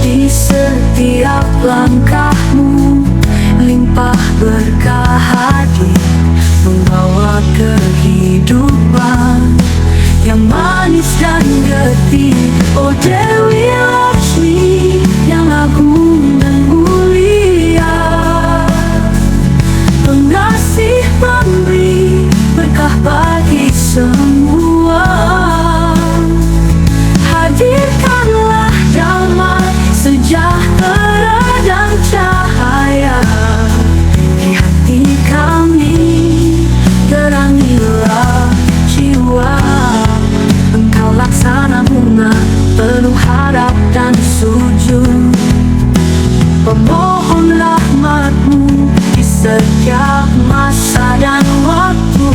Di setiap langkahmu limpah berkah hadir, membawa kehidupan yang manis dan getih. O Dewi Lakshmi yang agung dan mulia, pengasih pemberi berkah bagi semua. Hadirkanlah damai, sejahtera dan cahaya di hati kami, terangilah jiwa. Engkau laksana bunga penuh harap dan sujud, pemohon rahmatmu di setiap masa dan waktu.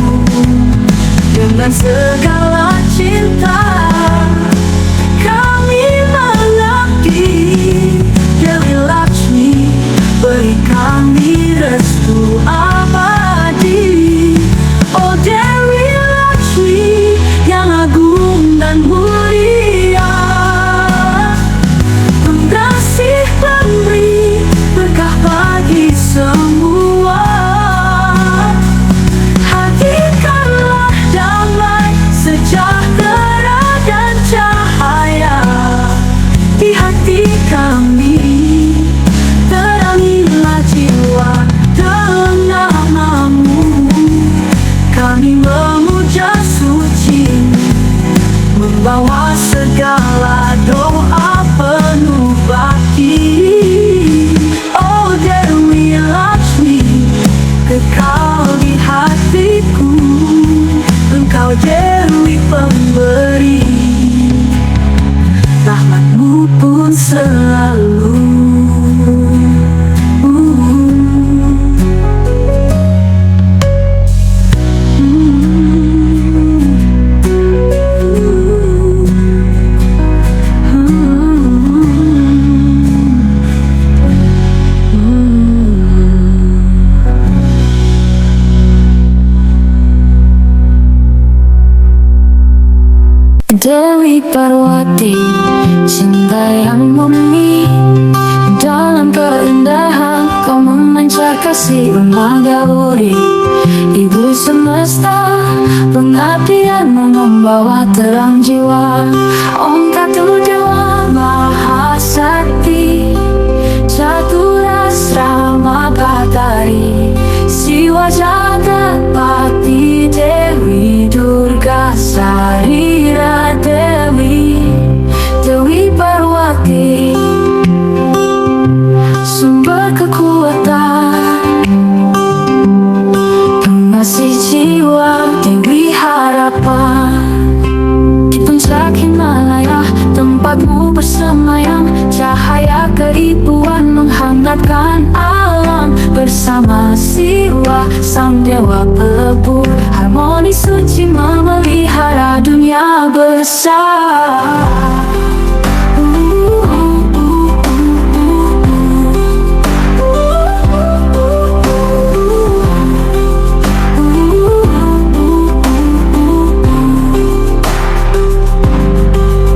Dengan segala cinta kami mengabdi, Dewi Lakshmi beri kami restu abadi. O Dewi Lakshmi yang agung dan mulia, pengasih pemberi berkah bagi semua. Hadirkanlah damai, sejahtera dan cahaya di hati kami, terangilah jiwa. Dalam namamu kami memuja suci, membawa segala doa penuh bakti. Oh Dewi Lakshmi, kekal di hatiku, Engkau Dewi pemberi, rahmatmu pun selalu. Dewi Parwati, cinta yang murni, dalam keindahan kau memancar kasih Magawuri. Ibu semesta, pengabdianmu membawa terang jiwa. Om Katu Dewa Mahasakti, Caturasra Mabatari, Siwa Jagat Pati Dewi Durga Sarira Dewi, Dewi Parwati, sumber kekuatan, pengasih jiwa, Dewi harapan. Di puncak Himalaya tempatmu bersemayam, cahaya keibuan menghangatkan alam. Bersama Siwa sang dewa pelebur, harmoni suci memelihara dunia besar.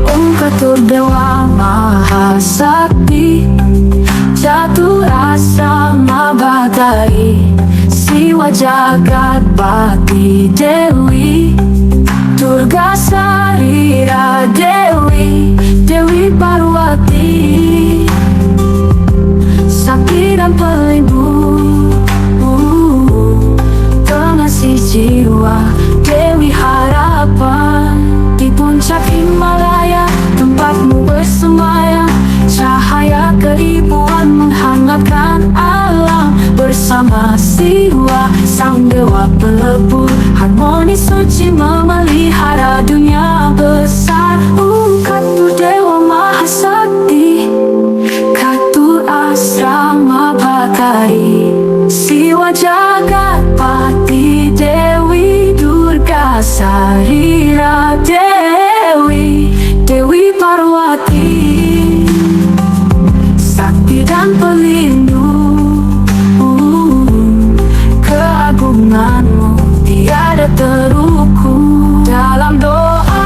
Om Katu Dewa Mahasakti, Caturasra Mabatari, Siwa Siwa Jagat Bhakti Dewi Durga Sarira Dewi, Dewi Parwati, sakti dan pelindung, pengasih jiwa, Dewi Harapan. Di puncak Himalaya tempatmu bersemayam, cahaya keibuan menghangatkan alam. Bersama Siwa sang dewa pelebur, harmoni suci memelihara dunia besar. Katu Dewa Mahasakti, Katu Asrama Bhatari, Siwa Jagat Bhakti Dewi Durga Sarira Dewi, Dewi Parwati, sakti dan pelindung, keagunganmu tiada terukur. Dalam doa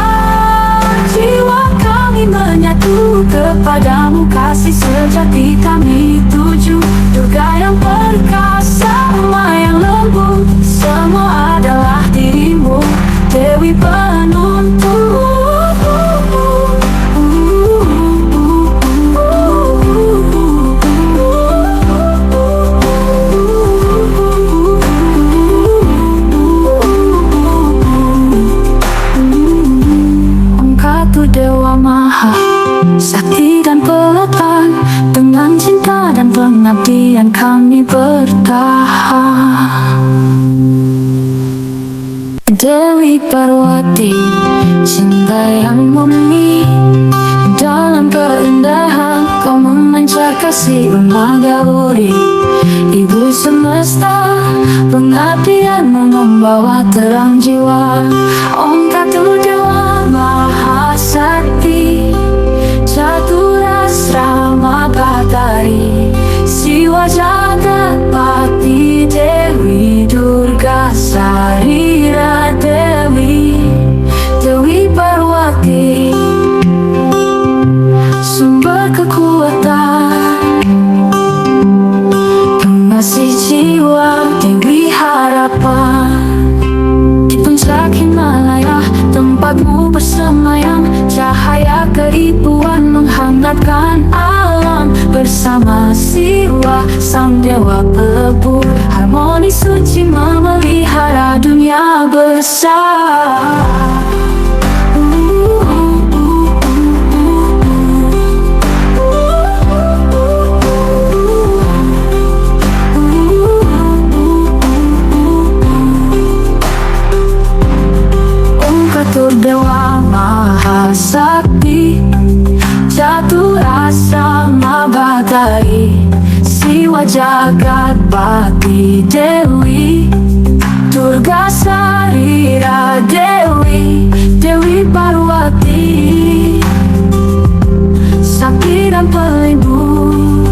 jiwa kami menyatu kepadamu, kasih sejati kami tuju. Durga yang perkasa, yang lembut, semua adalah dirimu, Dewi penuntun. Dewa Maha Sakti dan Pelatan, dengan cinta dan pengabdian kami bertahan. Dewi Parwati, cinta yang murni, dalam keindahan kau memancar kasih bermagauri. Ibu semesta, pengabdianmu membawa terang jiwa. Om Katu Dewa Mahasakti, Catur Asrama Bhatari, Siwa Jagat Bhakti Dewi Durga Sarira Dewi, Dewi Parwati, sumber kekuatan, pengasih jiwa, Dewi Harapan. Di puncak Himalaya tempatmu bersemayam, cahaya keibuan menghangatkan alam. Bersama Siwa sang dewa pelebur, harmoni suci memelihara dunia besar. Katu Dewa Mahasakti, Catur Asrama Bhatari, Siwa Jagat Bhakti Dewi Durga Sarira Dewi, Dewi Parwati, sakti dan pelindung,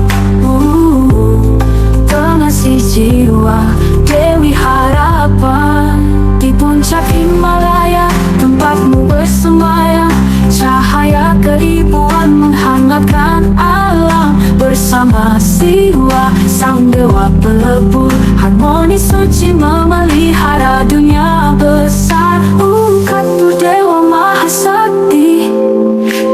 pengasih jiwa, Dewi Harapan. Di puncak Himalaya tempatmu bersemayam, cahaya keibuan menghangatkan alam. Bersama Siwa sang dewa pelebur, harmoni suci memelihara dunia besar. Katu Dewa Mahasakti,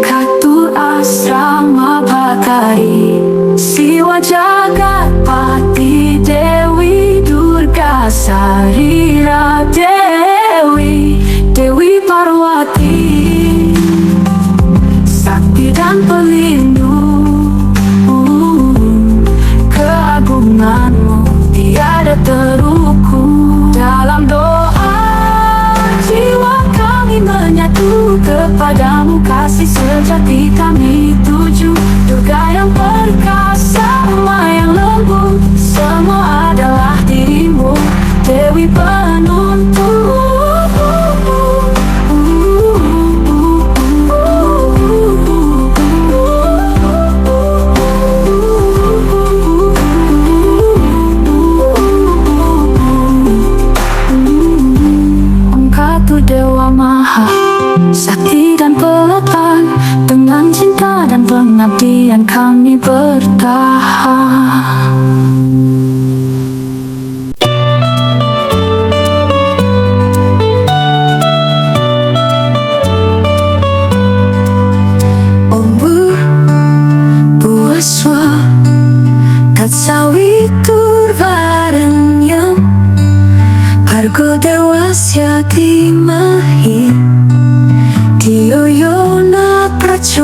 Katu Asrama Bhatari, Siwa Jagat Bhakti Dewi Durga Sarira Dewi, Dewi Parwati, sakti dan pelindung, keagunganmu tiada terukur. Dalam doa jiwa kami menyatu kepadamu, kasih sejati kami tuju. Durga yang perkasa, yang lembut, semua adalah dirimu, Dewi penuntun. Dewa Maha Sakti dan Pelatan, dengan cinta dan pengabdian kami bertahan.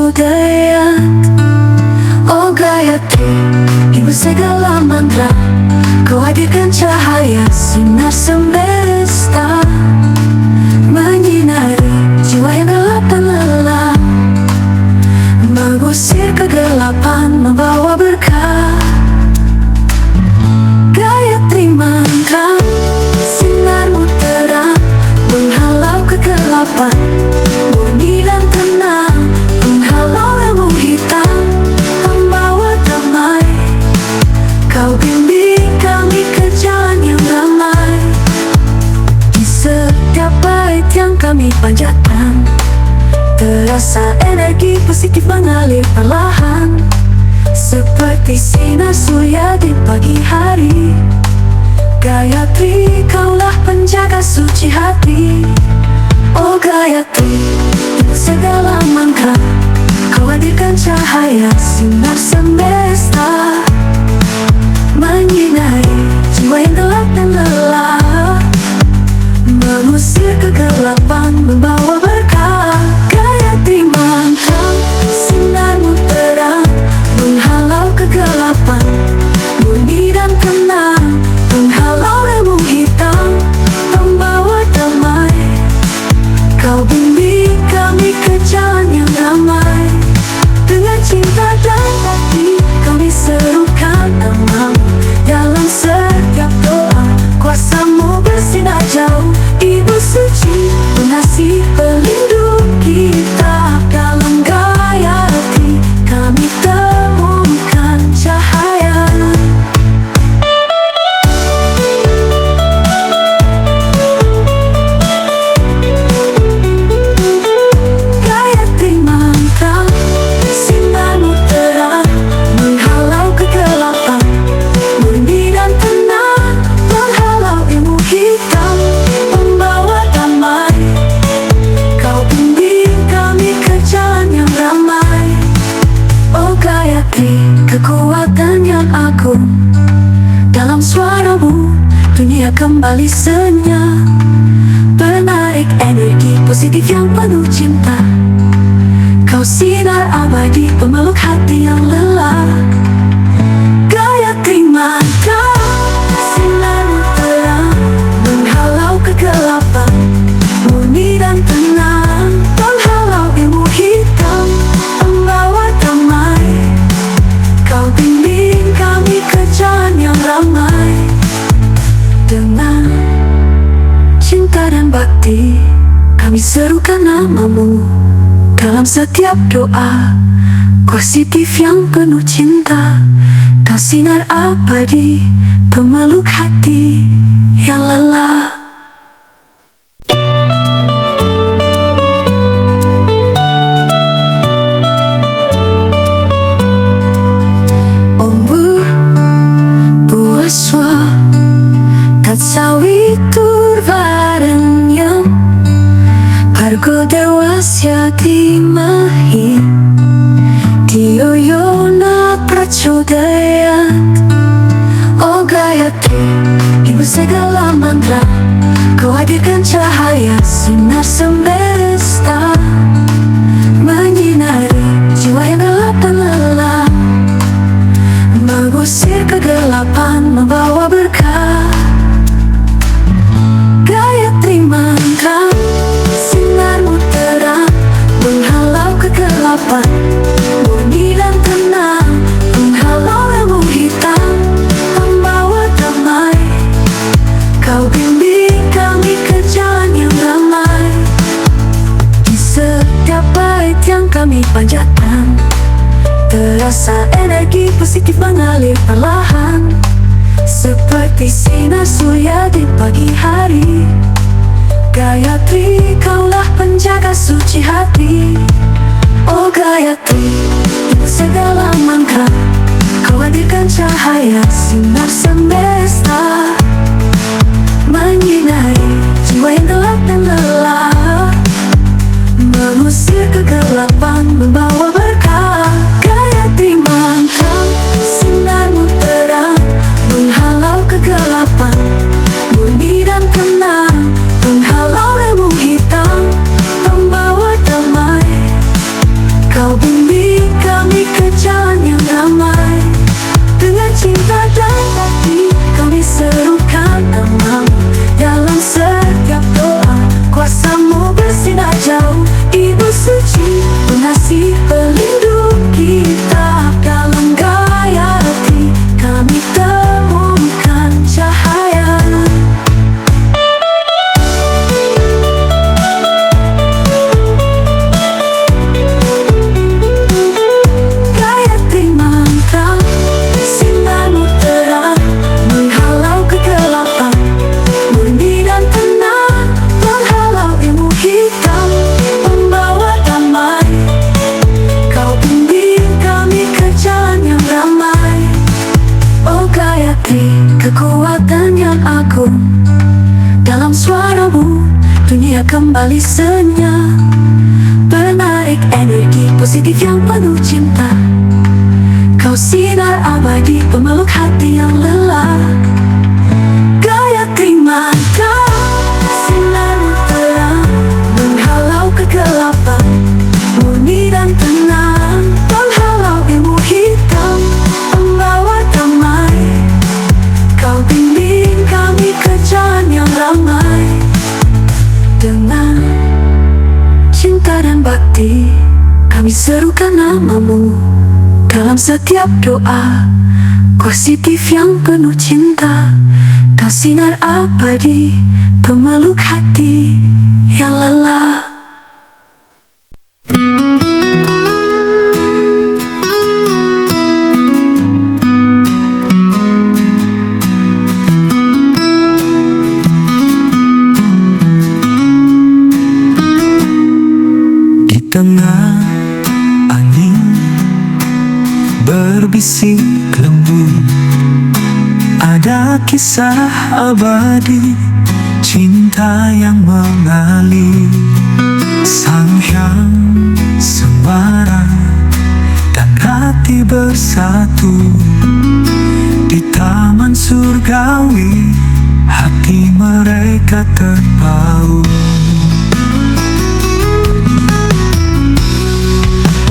Prachudaya. Oh Gayatri, ibu segala mantra, kau hadirkan cahaya sinar semesta, menyinari jiwa yang gelap dan lelah, mengusir kegelapan, membawa berkah. Gayatri mantra, sinarmu terang, menghalau kegelapan, murni dan tenang, menghalau ilmu hitam, membawa damai. Kau bimbing kami ke jalan yang damai. Di setiap bait yang kami panjatkan, terasa energi positif mengalir perlahan, seperti sinar surya di pagi hari. Gayatri, kaulah penjaga suci hati. Oh Gayatri, ibu segala mantra, kau hadirkan cahaya sinar semesta, menyinari jiwa yang gelap dan lelah, mengusir kegelapan, membawa berkah. Gayatri mantra, sinarmu terang, menghalau kegelapan, murni dan tenang, menghalau ilmu hitam, membawa damai. Kau bimbing kami ke jalan yang damai. Dengan cinta dan hati kami serukan namamu dalam setiap doa. Kuasamu bersinar jauh, Ibu suci, pengasih pelindung kita. Dalam Gayatri kami temukan cahaya. Gayatri mantra, sinarmu terang, menghalau kegelapan, murni dan tenang, menghalau ilmu hitam, membawa damai. Kau bimbing kami ke jalan yang ramai. Oh Gayatri, kekuatan yang agung, dalam suaramu dunia kembali senyap, menarik energi positif yang penuh cinta. Kau sinar abadi, pemeluk hati yang lelah. Gayatri mantra, sinarmu terang, menghalau kegelapan, murni dan tenang, menghalau ilmu hitam, membawa damai. Kau bimbing kami ke jalan yang ramai. Dengan cinta dan bakti kami serukan namamu dalam setiap doa. Positif yang penuh cinta, kau sinar abadi, pemeluk hati yang lelah. Ombu buaswa tatsawitur varanyam, Bhargo dewasya dhimahi, Dhiyo yona prachudayat. Oh Gayatri, ibu segala mantra, kau hadirkan cahaya sinar semesta, menyinari jiwa yang gelap dan lelah, mengusir kegelapan, membawa berkah. Gayatri mantra, sinarmu terang, menghalau kegelapan, murni dan tenang, menghalau ilmu hitam, membawa damai. Kau bimbing kami ke jalan yang damai. Di setiap bait yang kami panjatkan, terasa energi positif mengalir perlahan, seperti sinar surya di pagi hari. Gayatri, kaulah penjaga suci hati. Oh Gayatri, ibu segala mantra, kau hadirkan cahaya sinar semesta, menyinari jiwa yang gelap dan lelah, mengusir kegelapan, membawa berkah. Gayatri mantra, sinarmu terang, menghalau kegelapan, murni dan tenang, menghalau ilmu hitam, membawa damai. Kau kembali senyap, menarik energi positif yang penuh cinta. Kau sinar abadi, pemeluk hati yang lelah. Gayatri Mada, sinarmu terang, menghalau kegelapan, murni dan tenang, menghalau ilmu hitam, membawa damai. Kau bimbing kami ke jalan yang ramai. Dengan cinta dan bakti, kami serukan namamu dalam setiap doa. Positif yang penuh cinta, kau sinar abadi, pemeluk hati yang lelah. Di tengah angin berbisik lembut, ada kisah abadi, cinta yang mengalir. Sang Hyang Sembara dan hati bersatu di taman surgawi, hati mereka terpaut.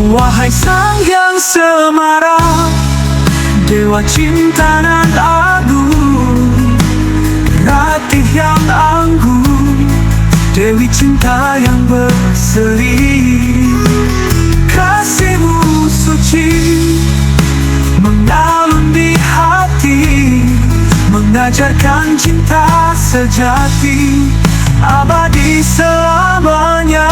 Wahai Sang Hyang Semara, dewa cinta nan agung, ratih yang anggun, dewi cinta yang berseri. Kasihmu suci mengalun di hati, mengajarkan cinta sejati, abadi selamanya.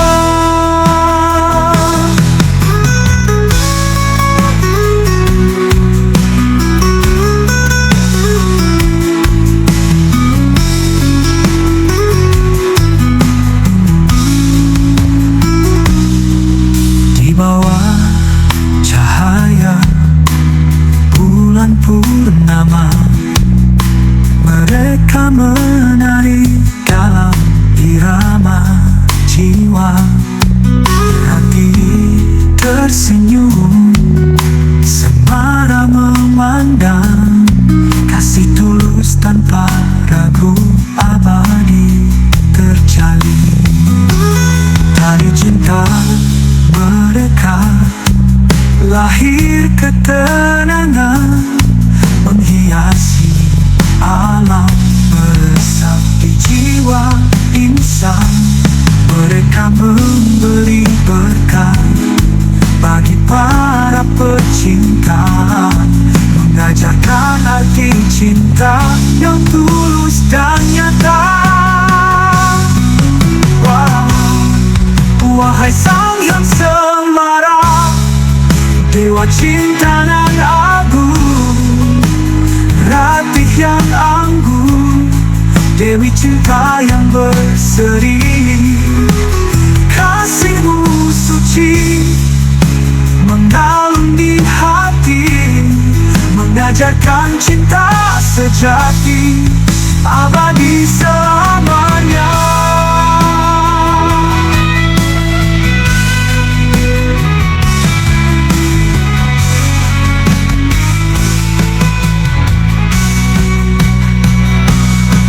Bawah cahaya bulan purnama, mereka menari dalam irama jiwa. Hati tersenyum, Sembara memandang, kasih tulus tanpa ragu, abadi terjalin. Tari cinta mereka lahir ketenangan, menghiasi alam, meresap di jiwa insan. Mereka memberi berkah bagi para pecinta, mengajarkan arti cinta yang tulus dan nyata. Wahai Sang Hyang Sembara, dewa cinta nan agung, ratih yang anggun, dewi cinta yang berseri. Kasihmu suci mengalun di hati, mengajarkan cinta sejati, abadi selamanya.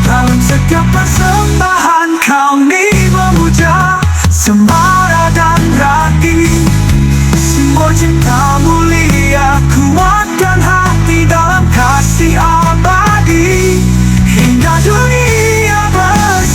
Dalam setiap persembahan kami memuja Sembara dan Ratih, simbol cinta mulia, kuatkan hati dalam kasih abadi, hingga dunia bersatu.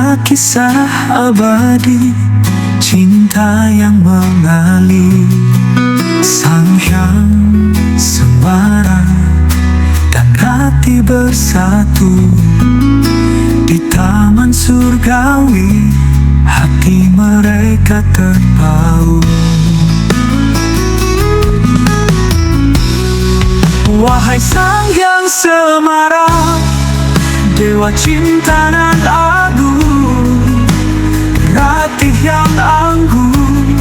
Ada kisah abadi, cinta yang mengalir, sang hyang sembara dan hati bersatu. Di taman surgawi, hati mereka terpaut. Wahai sang hyang semara, dewa cinta nan agung, ratih yang anggun,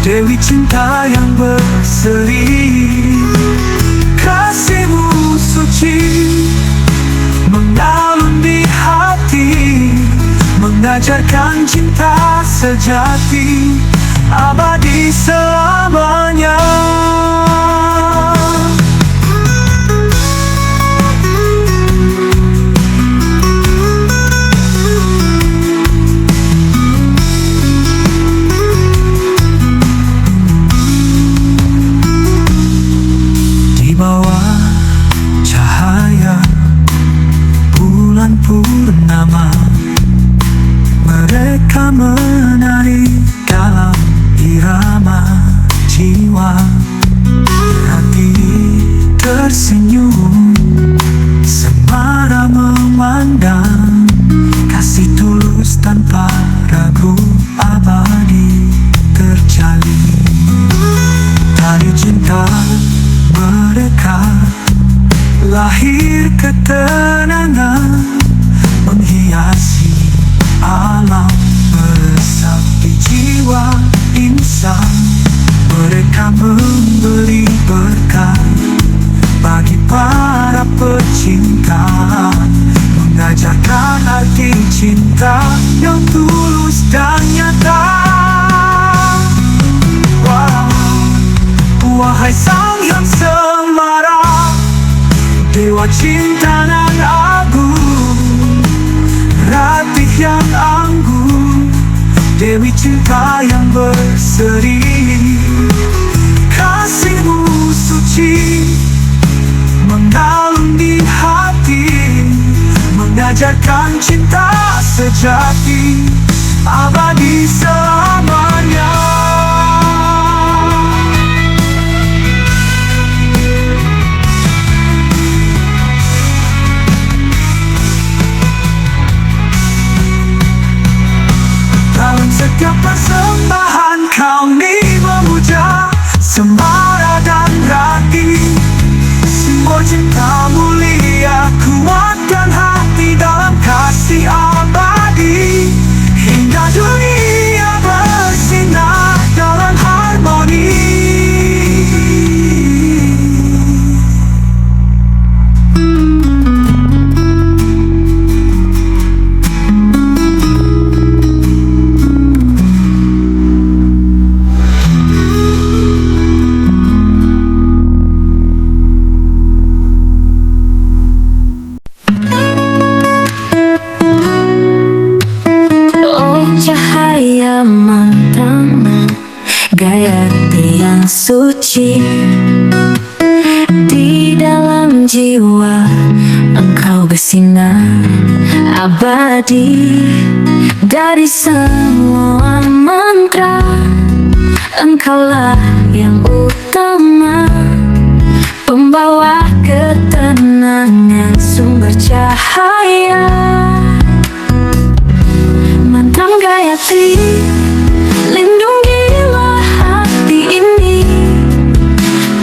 dewi cinta yang berseri. Kasihmu suci mengalun di hati, mengajarkan cinta sejati, abadi selamanya. Purnama, mereka menari dalam irama jiwa. Hati tersenyum, semara memandang, kasih tulus tanpa ragu, abadi terjalin. Tari cinta mereka lahir ketenangan, menghiasi alam, meresapi jiwa insan. Mereka memberi berkah bagi para pecinta, mengajarkan arti cinta yang tulus dan nyata. Wahai sang yang semara, dewa cinta nan agung, ratih yang anggun, dewi cinta yang berseri. Kasihmu suci mengalun di hati, mengajarkan cinta sejati, abadi selamanya. Dalam setiap persembahan kami memuja sembara dan rati, simbol cinta mulia, kuatkan hati dalam kasih abadi, hingga dunia bersinar dalam harmoni. Cahaya matangmu, gaya yang suci, di dalam jiwa engkau bersinar abadi. Dari semua mantra, engkaulah yang utama, pembawa ketenangan, sumber cahaya. Mantra Gayatri, lindungilah hati ini,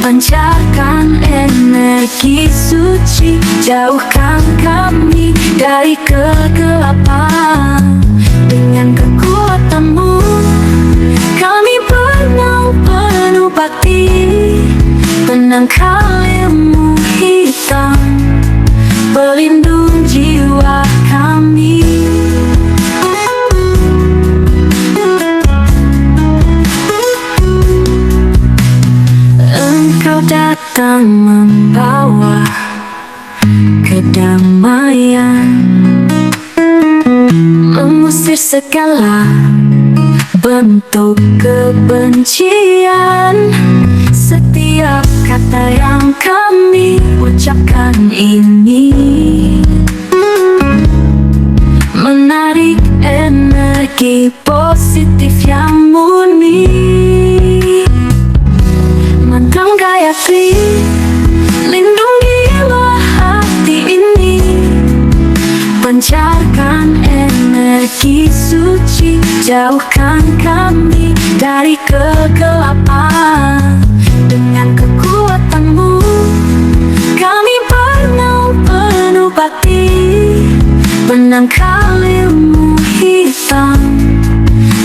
pancarkan energi suci, jauhkan kami dari kegelapan. Dengan kekuatanmu kami penuh bakti, tenangkan ilmu hitam, pelindung jiwa kami. Engkau datang membawa kedamaian, mengusir segala bentuk kebencian. Setiap kata yang kami ucapkan ini menarik energi positif yang murni. Mantra Gayatri, lindungilah hati ini, pancarkan energi suci, jauhkan kami dari kegelapan. Dengan kekuatanmu kami penuh bakti, benangkan ilmu hitam,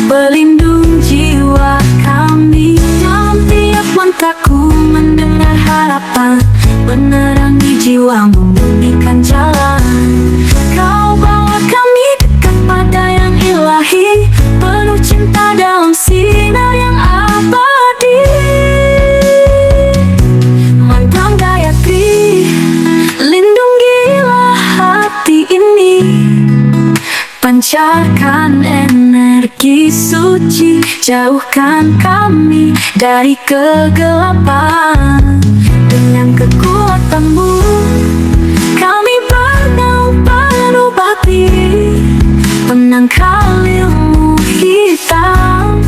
pelindung jiwa kami. Dalam tiap mantraku mendengar harapan, menerangi jiwa, memulihkan jalan. Kau bawa kami dekat pada yang ilahi, penuh cinta dalam sinar yang abadi. Mantra Gayatri, lindungilah hati ini, pancarkan energi suci, jauhkan kami dari kegelapan. Dengan kekuatanmu kami penuh bakti, penangkal ilmu hitam,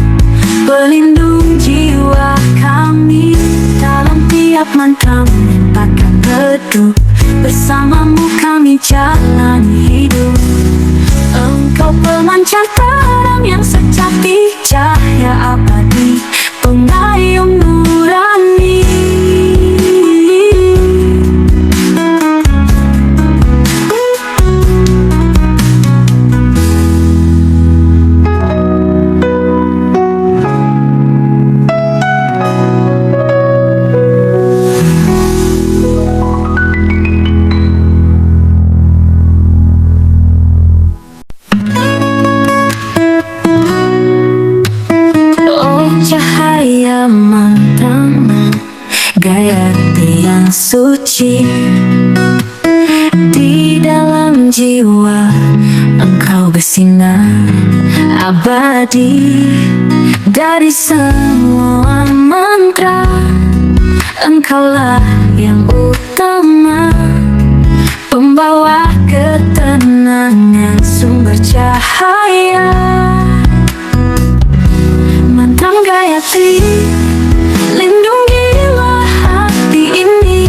pelindung jiwa kami. Dalam tiap mantra menempatkan teduh, bersamamu kami jalani hidup. Engkau pemancar terang yang sejati, cahaya abadi, pengayom nurani. Cahaya mantramu Gayatri yang suci, di dalam jiwa engkau bersinar abadi. Dari semua mantra engkaulah yang utama, pembawa ketenangan, sumber cahaya. Mantra Gayatri, lindungilah hati ini,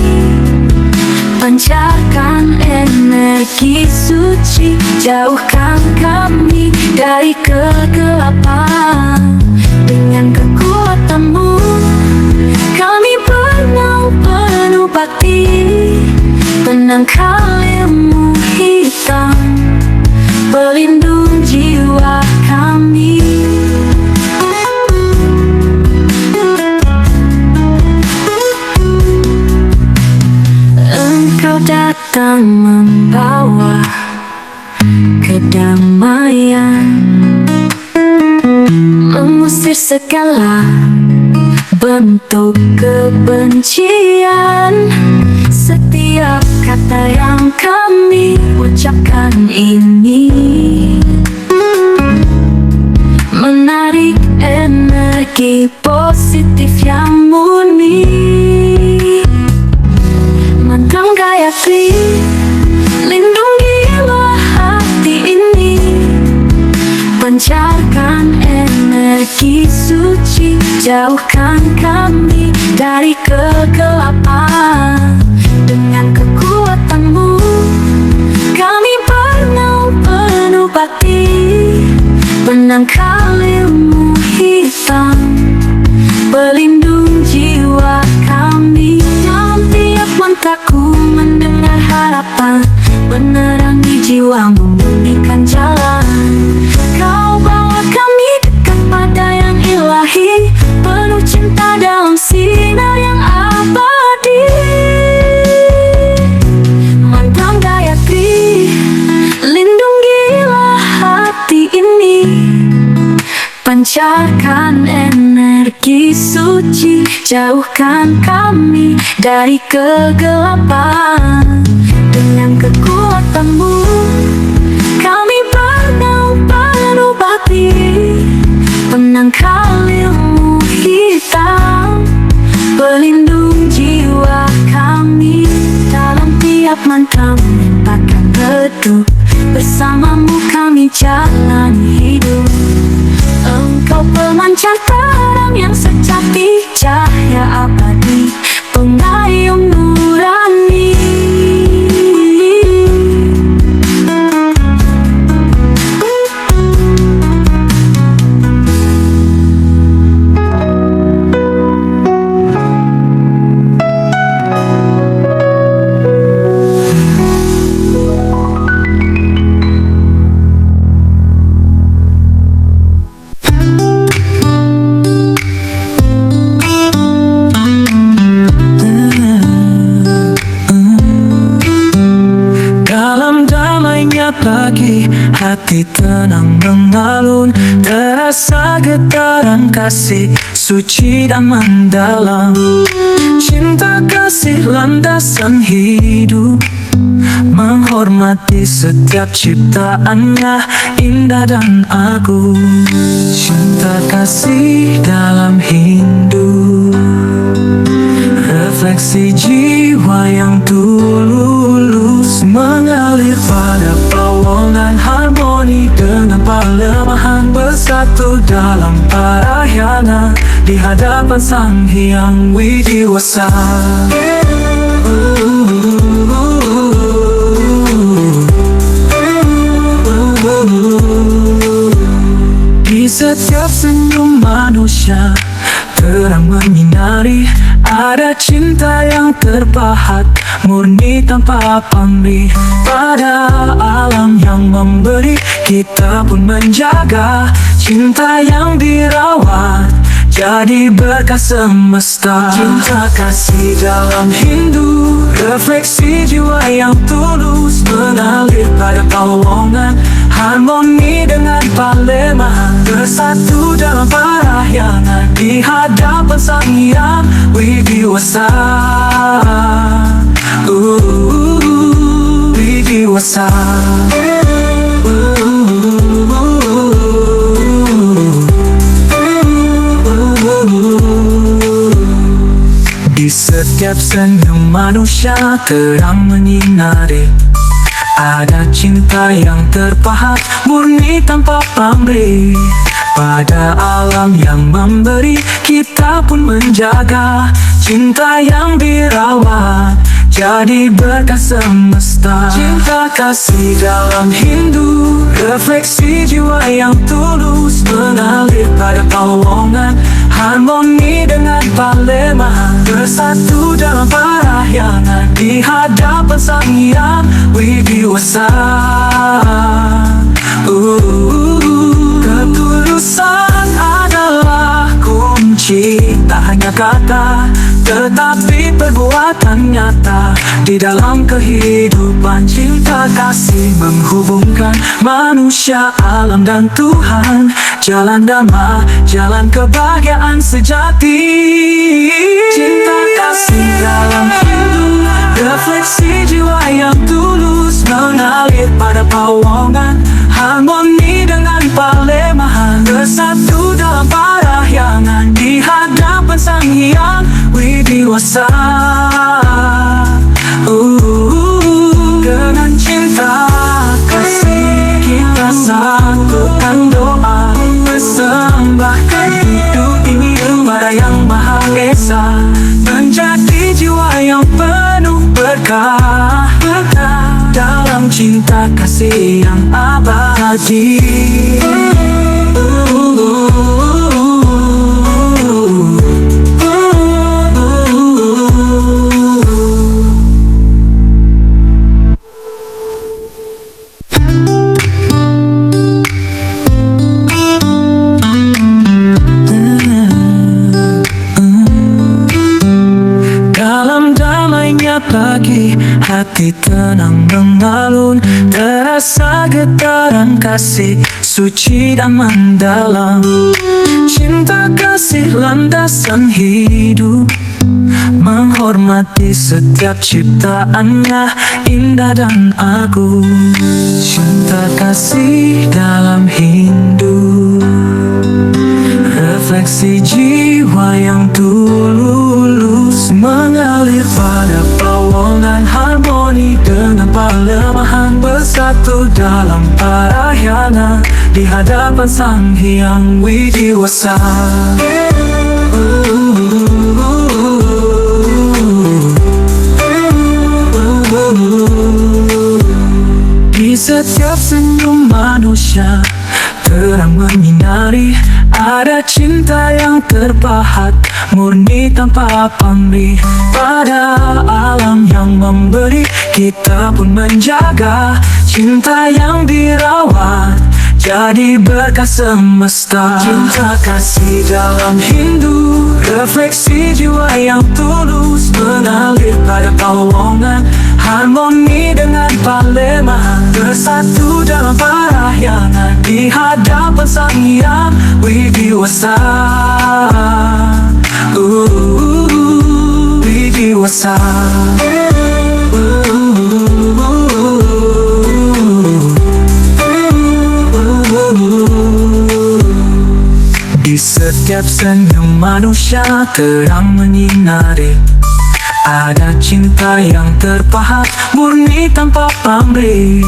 pancarkan energi suci, jauhkan kami dari kegelapan. Dengan kekuatanmu kami penuh bakti, penangkal ilmu hitam, pelindung jiwa kami. Engkau datang membawa kedamaian, mengusir segala bentuk kebencian. Setiap kata yang kami ucapkan ini menarik energi positif yang murni. Mantra Gayatri, lindungilah hati ini, pancarkan energi suci, jauhkan kami dari kegelapan. Dengan kekuatanmu kami penuh bakti, penangkal ilmu hitam, pelindung jiwa kami. Dalam tiap mantraku mendengar harapan, menerangi jiwa, memulihkan jalan. Kau bawa kami dekat pada yang ilahi, penuh cinta dalam sinar yang abadi. Mantra Gayatri, lindungilah hati ini, pancarkan energi suci, jauhkan kami dari kegelapan. Dengan kekuatanmu kami penuh bakti, penangkal ilmu hitam, pelindung jiwa kami. Dalam tiap mantra menempatkan teduh, bersamamu kami jalan hidup. Engkau pemancar terang yang sejati, cahaya abadi, pengayom nurani. Pagi hati tenang mengalun, terasa getaran kasih suci dan mendalam. Cinta kasih landasan hidup, menghormati setiap ciptaannya, indah dan agung. Cinta kasih dalam hidup, refleksi jiwa yang tulus, mengalir pada pawongan harmoni dengan pelemahan, bersatu dalam parahyangan di hadapan Sang Hyang Widiwasa. Di setiap senyum manusia terang menyinari, ada cinta yang terpahat, murni tanpa pamrih. Pada alam yang memberi, kita pun menjaga. Cinta yang dirawat, jadi berkah semesta. Cinta kasih dalam Hindu, refleksi jiwa yang tulus, mengalir pada pawongan harmoni dengan palemahan, bersatu dalam parahyangan di hadapan Sang Hyang Widiwasa. Widiwasa. Di setiap senyum manusia terang menyinari, ada cinta yang terpahat, murni tanpa pamrih. Pada alam yang memberi, kita pun menjaga. Cinta yang dirawat, jadi berkah semesta. Cinta kasih dalam Hindu, refleksi jiwa yang tulus, mengalir pada pawongan harmoni dengan palemahan, bersatu dalam parahyangan di hadapan Sang Hyang Widiwasa. Ketulusan adalah kunci, tak hanya kata, tetapi perbuatan nyata. Di dalam kehidupan, cinta kasih menghubungkan manusia, alam dan Tuhan. Jalan damai, jalan kebahagiaan sejati. Cinta kasih dalam hidup, refleksi jiwa yang tulus, mengalir pada pawongan harmoni dengan palemahan, bersatu dalam parahyangan di hadapan Sang Hyang Widiwasa. Dengan cinta kasih kita satukan doa, persembahkan hidup ini kepada Yang Maha Esa, menjadi jiwa yang penuh berkah, dalam cinta kasih yang abadi. Pagi hati tenang mengalun, terasa getaran kasih suci dan mendalam. Cinta kasih landasan hidup, menghormati setiap ciptaannya, indah dan agung. Cinta kasih dalam Hindu, refleksi jiwa yang tulus, mengalir pada pawongan harmoni dengan kelemahan bersatu dalam parahyangan di hadapan Sang Hyang Widiwasa. Di setiap senyum manusia terang menyinari, ada cinta yang terpahat, murni tanpa pamrih. Pada alam yang memberi, kita pun menjaga. Cinta yang dirawat jadi berkah semesta. Cinta kasih dalam Hindu, refleksi jiwa yang tulus, mengalir pada Pawongan, harmoni dengan Palembang, bersatu dalam parahyangan di hadapan Sang Hyang Widiwasa. Widiwasa. Di setiap senyum manusia terang menyinari, ada cinta yang terpahat, murni tanpa pamrih.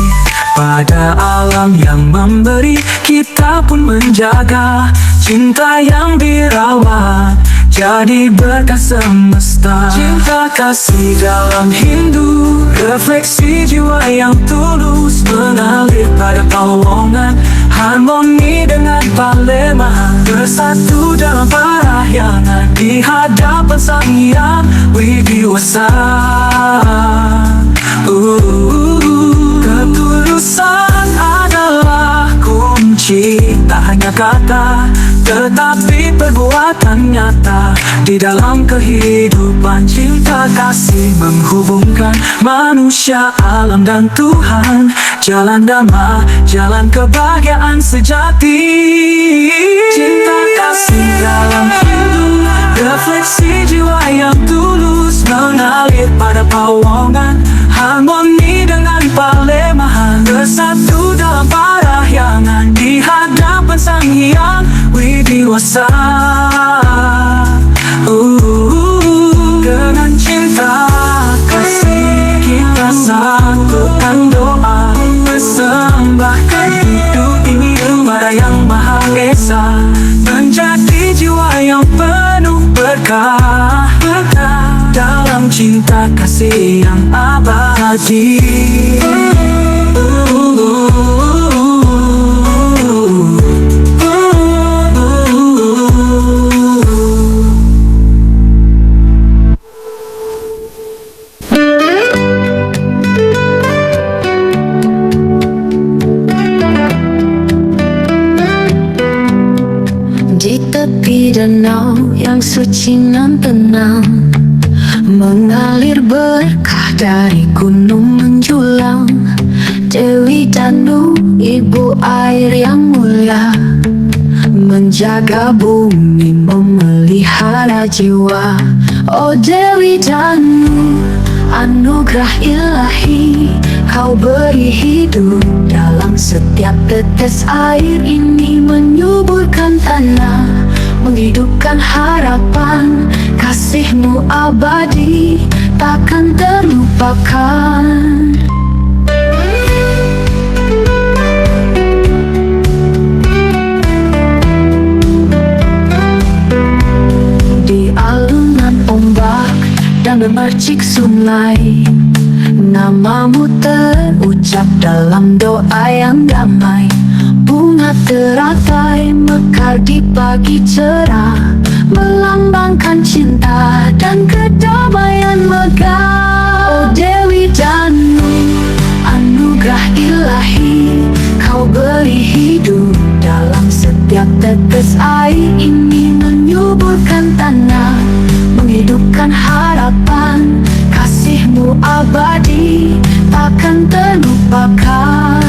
Pada alam yang memberi, kita pun menjaga. Cinta yang dirawat jadi berkah semesta. Cinta kasih dalam Hindu, refleksi jiwa yang tulus, mengalir pada Pawongan, harmoni dengan Palembang, bersatu dalam parahyangan di hadapan Sang Hyang Widiwasa. Ketulusan adalah kunci, tak hanya kata tetapi perbuatan nyata. Di dalam kehidupan, cinta kasih menghubungkan manusia, alam dan Tuhan. Jalan damai, jalan kebahagiaan sejati. Cinta kasih dalam Hindu, refleksi jiwa yang tulus, mengalir pada Pawongan, harmoni dengan Palembang, bersatu dalam parahyangan di hadapan Sang Hyang Widiwasa. Dengan cinta kasih kita satukan doa, persembahkan hidup ini kepada Yang Maha Esa, menjadi jiwa yang penuh berkah, dalam cinta kasih yang abadi. Di tepi danau yang suci nan tenang, mengalir berkah dari gunung menjulang. Dewi Danu, ibu air yang mulia, menjaga bumi, memelihara jiwa. Oh Dewi Danu, anugerah ilahi, kau beri hidup dalam setiap tetes air ini, menyuburkan tanah, menghidupkan harapan. Kasihmu abadi, takkan terlupakan. Di alunan ombak dan memercik sungai, namamu terucap dalam doa yang damai. Bunga teratai mekar di pagi cerah, melambangkan cinta dan kedamaian megah. Oh Dewi Danu, anugerah ilahi, kau beri hidup dalam setiap tetes air ini, menyuburkan tanah, menghidupkan harapan. Kasihmu abadi, takkan terlupakan.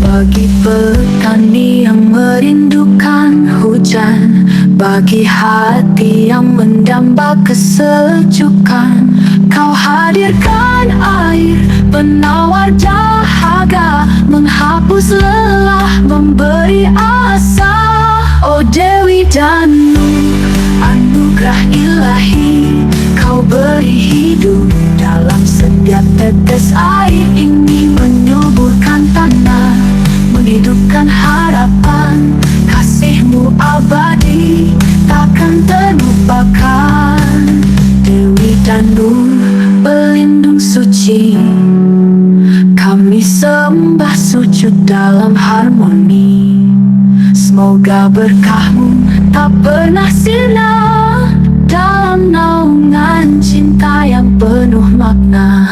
Bagi petani yang merindukan hujan, bagi hati yang mendamba kesejukan, kau hadirkan air penawar dahaga, menghapus lelah, memberi asa. dan nur, anugerah ilahi. Kau beri hidup dalam setiap tetes air ini, menyuburkan tanah, menghidupkan harapan. Kasih-Mu abadi, takkan terlupakan. Dewi dan Nur, pelindung suci, kami sembah sujud dalam harmoni. Semoga berkah-Mu tak pernah sirna dalam naungan cinta yang penuh makna.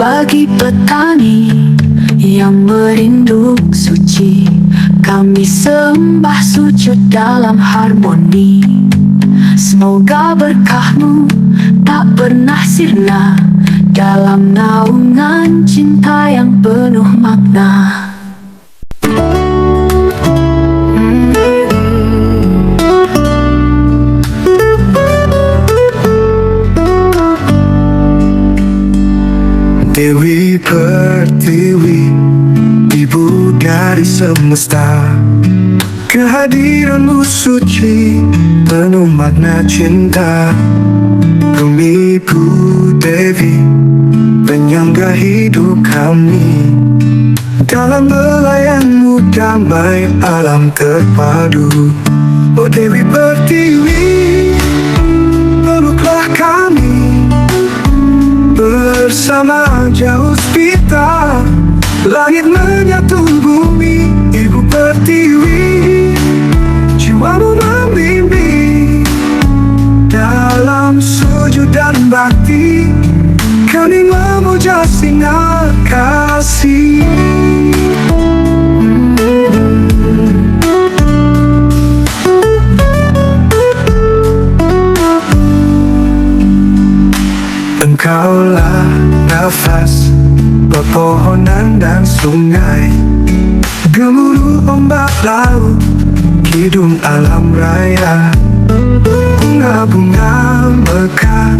Bagi petani yang merinduk suci, kami sembah sujud dalam harmoni. Semoga berkah-Mu tak pernah sirna dalam naungan cinta yang penuh makna. Dewi Pertiwi, Ibu dari semesta, kehadiran-Mu suci, penuh makna cinta. Bumi Ku Devi, penyangga hidup kami, dalam belayan-Mu damai alam terpadu. Oh Dewi Pertiwi, peluklah kami, bersama jauh spita, langit menyatu bumi. Ibu Pertiwi, jiwa-Mu membimbing dalam sujud dan bakti. Kami memuja sinar kasih. Engkaulah nafas pepohonan dan sungai, gemuruh ombak laut, kidung alam raya. Bunga-bunga mekar,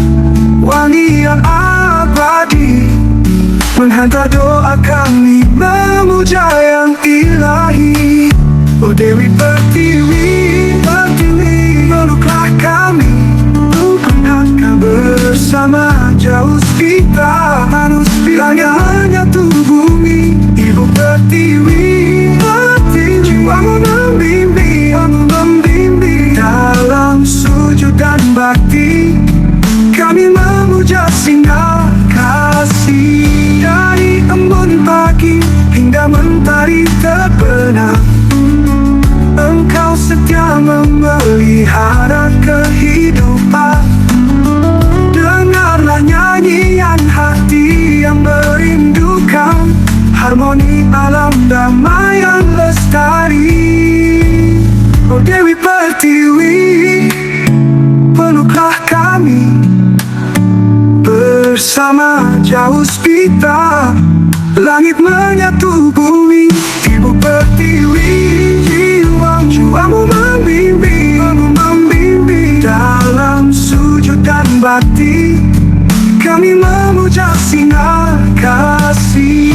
wangi yang abadi, menghantar doa kami memuja yang ilahi. Oh Dewi Pertiwi, Pertiwi, peluklah kami, lupakan bersama jauh spita, manusia yang menyatu bumi. Ibu Pertiwi, Pertiwi, jiwa-Mu membimbing dalam sujud dan bakti. Kami memuja sinar kasih. Dari embun pagi hingga mentari terbenam, Engkau setia memelihara kehidupan. Dengarlah nyanyian hati yang merindukan harmoni alam damai yang lestari. Oh Dewi Pertiwi, peluklah kami, bersama jauh spita, langit menyatu bumi. Ibu Pertiwi, jiwa-Mu membimbing dalam sujud dan bakti. Kami memuja sinar kasih.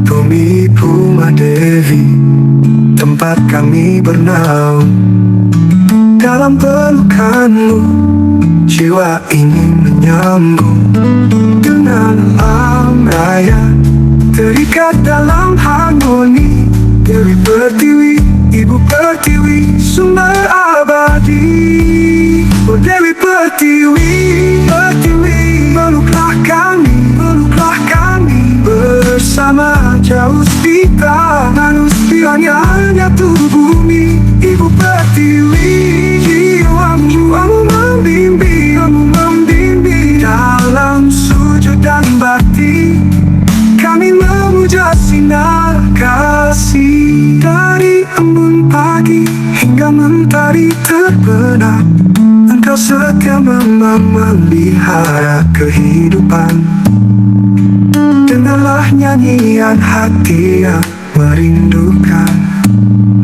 Bumi Puma Devi, tempat kami bernaung, dalam pelukan-Mu jiwa ingin menyambung dengan alam raya, terikat dalam harmoni. Dewi Pertiwi, Ibu Pertiwi, sumber abadi. Oh Dewi Pertiwi, Pertiwi, peluklah kami, bersama jauh spita, manusia yang menyatu bumi. Ibu Pertiwi, jiwa-Mu membimbing dalam sujud dan bakti. Kami memuja sinar kasih. Dari embun pagi hingga mentari terbenam, Engkau setia memelihara kehidupan. Dengarlah nyanyian hati yang merindukan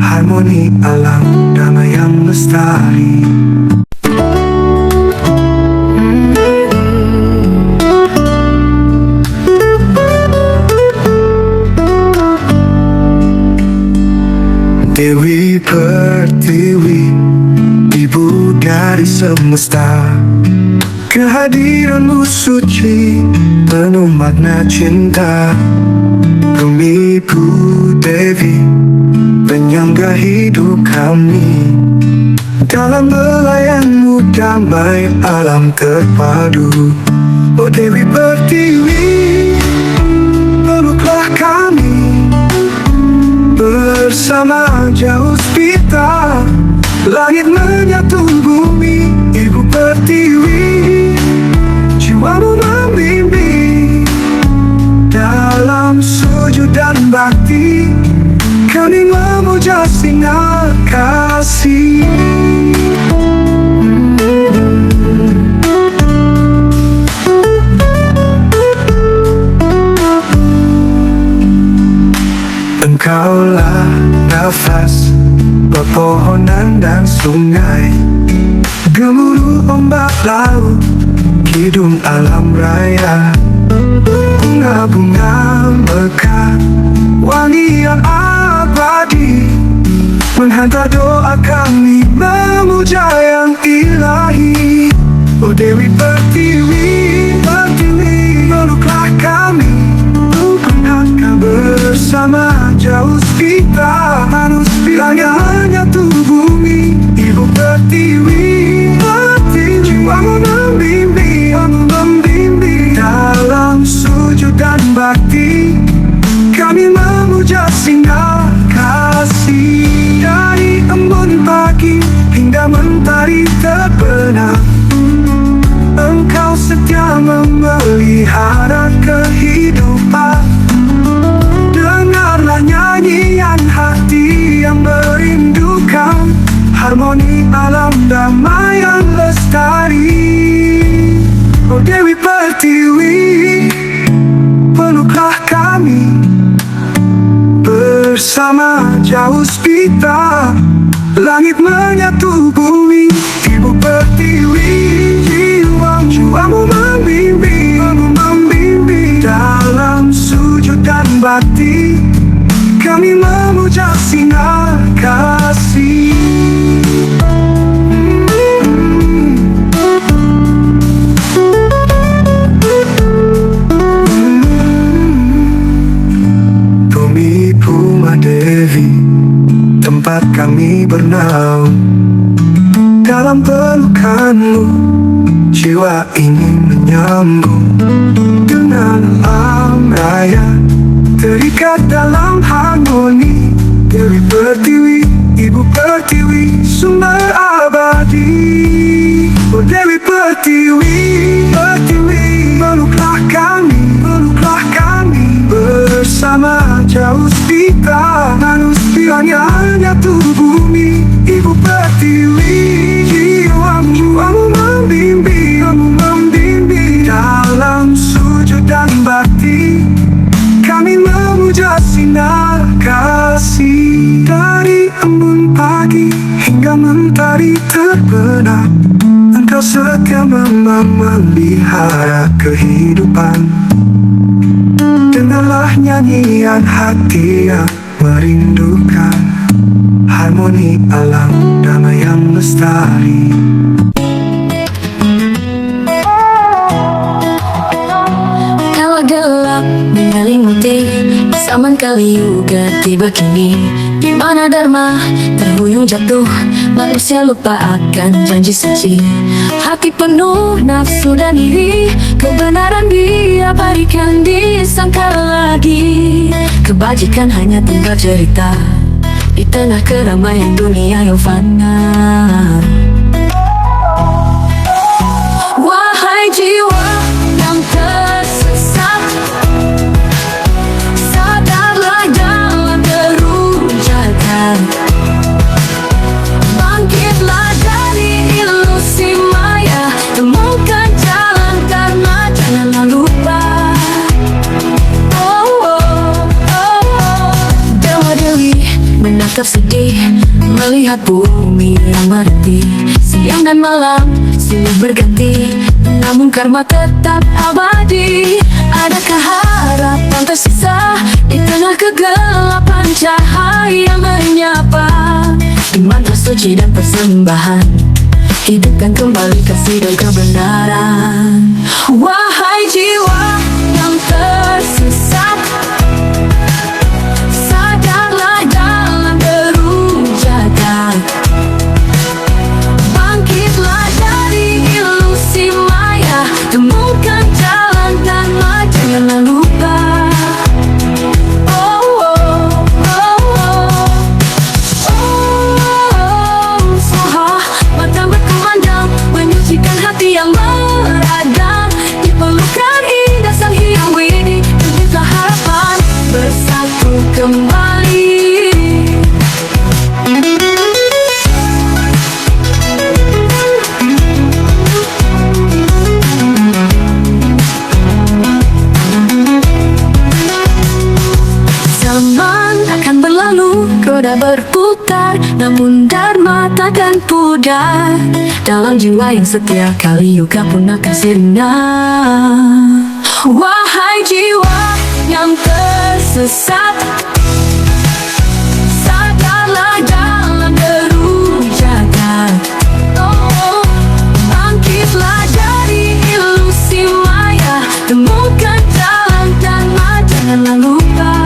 harmoni alam damai yang lestari. Dewi Pertiwi, ibu dari semesta, kehadiranmu suci, penuh makna cinta. Bumiku Devi, penyangga hidup kami, dalam belayanmu damai alam terpadu. Oh Dewi Pertiwi, peluklah kami, bersama jauh spita, langit menyatu bumi. Ibu Pertiwi, jiwamu membimbing, dalam sujud dan bakti kami memuja sinar kasih. Engkaulah nafas pepohonan dan sungai, gemuruh ombak laut, kidung alam raya. Bunga-bunga mekar, wangi yang abadi, menghantar doa kami memuja yang ilahi. Oh Dewi Pertiwi, Pertiwi, peluklah kami, bukankah bersama jauh spita, manusia yang menyatu bumi. Ibu Pertiwi, Pertiwi, jiwamu membimbing, dalam sujud dan bakti kami memuja sinar kasih. Dari embun pagi hingga mentari terbenam, Engkau setia memelihara kehidupan. Dengarlah nyanyian hati yang merindukan harmoni alam damai yang lestari. Oh Dewi Pertiwi, peluklah kami, bersama jauh spita, langit menyatu bumi. Ibu Pertiwi, jiwamu membimbing, dalam sujud dan bakti kami memuja sinar kasih. Bumi Puma Devi, tempat kami bernaung, dalam pelukanmu jiwa ingin menyambung dengan alam raya, terikat dalam harmoni. Dewi Pertiwi, Ibu Pertiwi, sumber abadi. Oh Dewi Pertiwi, Pertiwi, peluklah kami, bersama jauh spita, manusia yang nyatu bumi. Ibu Pertiwi, jiwamu membimbing, dalam sujud dan bakti kami memuja sinar kasih. Dari embun pagi hingga mentari terbenam, Engkau setia memelihara kehidupan. Dengarlah nyanyian hati yang merindukan harmoni alam damai yang lestari. Kala gelap menyelimuti, zaman kali juga tiba kini, di mana dharma terhuyung jatuh, manusia lupa akan janji suci. Hati penuh nafsu dan iri, kebenaran diabadikan disangka lagi. Kebajikan hanya tinggal cerita di tengah keramaian dunia yang fana. Wahai jiwa yang tersesat, sadarlah jangan terujakan. Bangkitlah dari ilusi maya, temukan jalan karena janganlah lupa Melihat bumi yang mati, siang dan malam silih berganti, namun karma tetap abadi. Adakah harapan tersisa di tengah kegelapan? Cahaya menyapa di mantra suci dan persembahan, hidupkan kembali kasih dan kebenaran. Wahai jiwa yang tersesat, sadarlah dalam deru jagat. Bangkitlah dari ilusi maya, temukan jalan dan janganlah lupa. Yang meradang di pelukan indah sang Hyang Widi, wujudlah harapan bersatu kembali. Zaman akan berlalu, roda berputar, namun dharma takkan pudar. Dalam jiwa yang setia, kali yuga pun akan sirna. Wahai jiwa yang tersesat, sadarlah dalam deru jagat. Bangkitlah dari ilusi maya, temukan jalan dan janganlah lupa.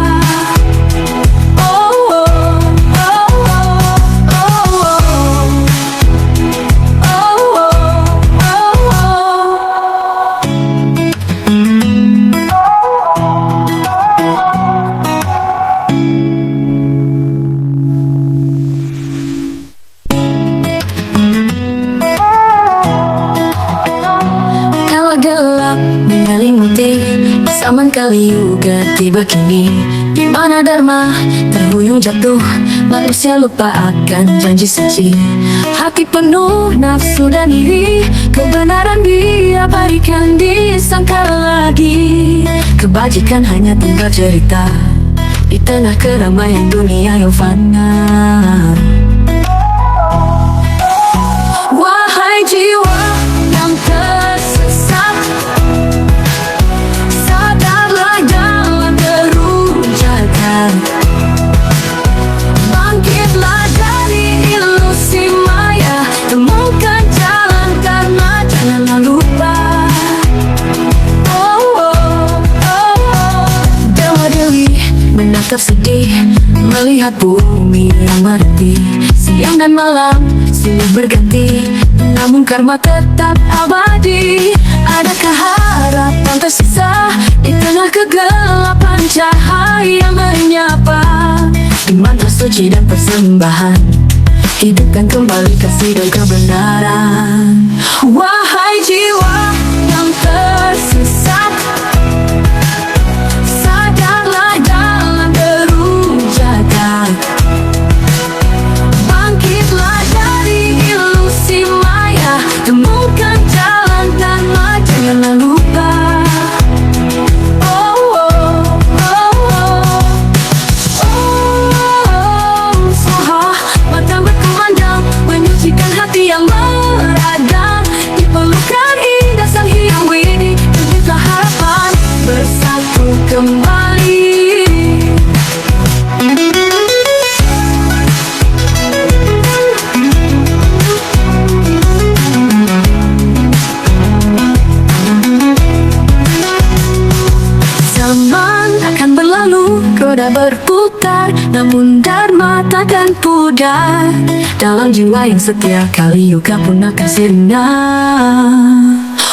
Zaman kali yuga tiba kini, di mana dharma terhuyung jatuh, manusia lupa akan janji suci. Hati penuh nafsu dan iri, kebenaran diabadikan disangkal lagi. Kebajikan hanya tinggal cerita di tengah keramaian dunia yang fana. Wahai jiwa yang tersesat, bangkitlah dari ilusi maya, temukan jalan karma, janganlah lupa. Dewa Dewi menatap sedih, melihat bumi yang mati, siang dan malam silih berganti, namun karma tetap abadi. Adakah harapan tersisa di tengah kegelapan? Cahaya menyapa di mantra suci dan persembahan, hidupkan kembali kasih dan kebenaran. Wahai jiwa yang tersesat, sadarlah dalam deru jagat. Bangkitlah dari ilusi maya, temukan jalan dan janganlah lupa. Yang meradang di pelukan indah sang Hyang Widi, wujudlah harapan bersatu kembali. Zaman akan berlalu, roda berputar, namun dharma takkan pudar. Dalam jiwa yang setia, kali yuga pun akan sirna.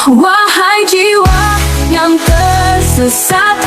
Wahai jiwa yang tersesat,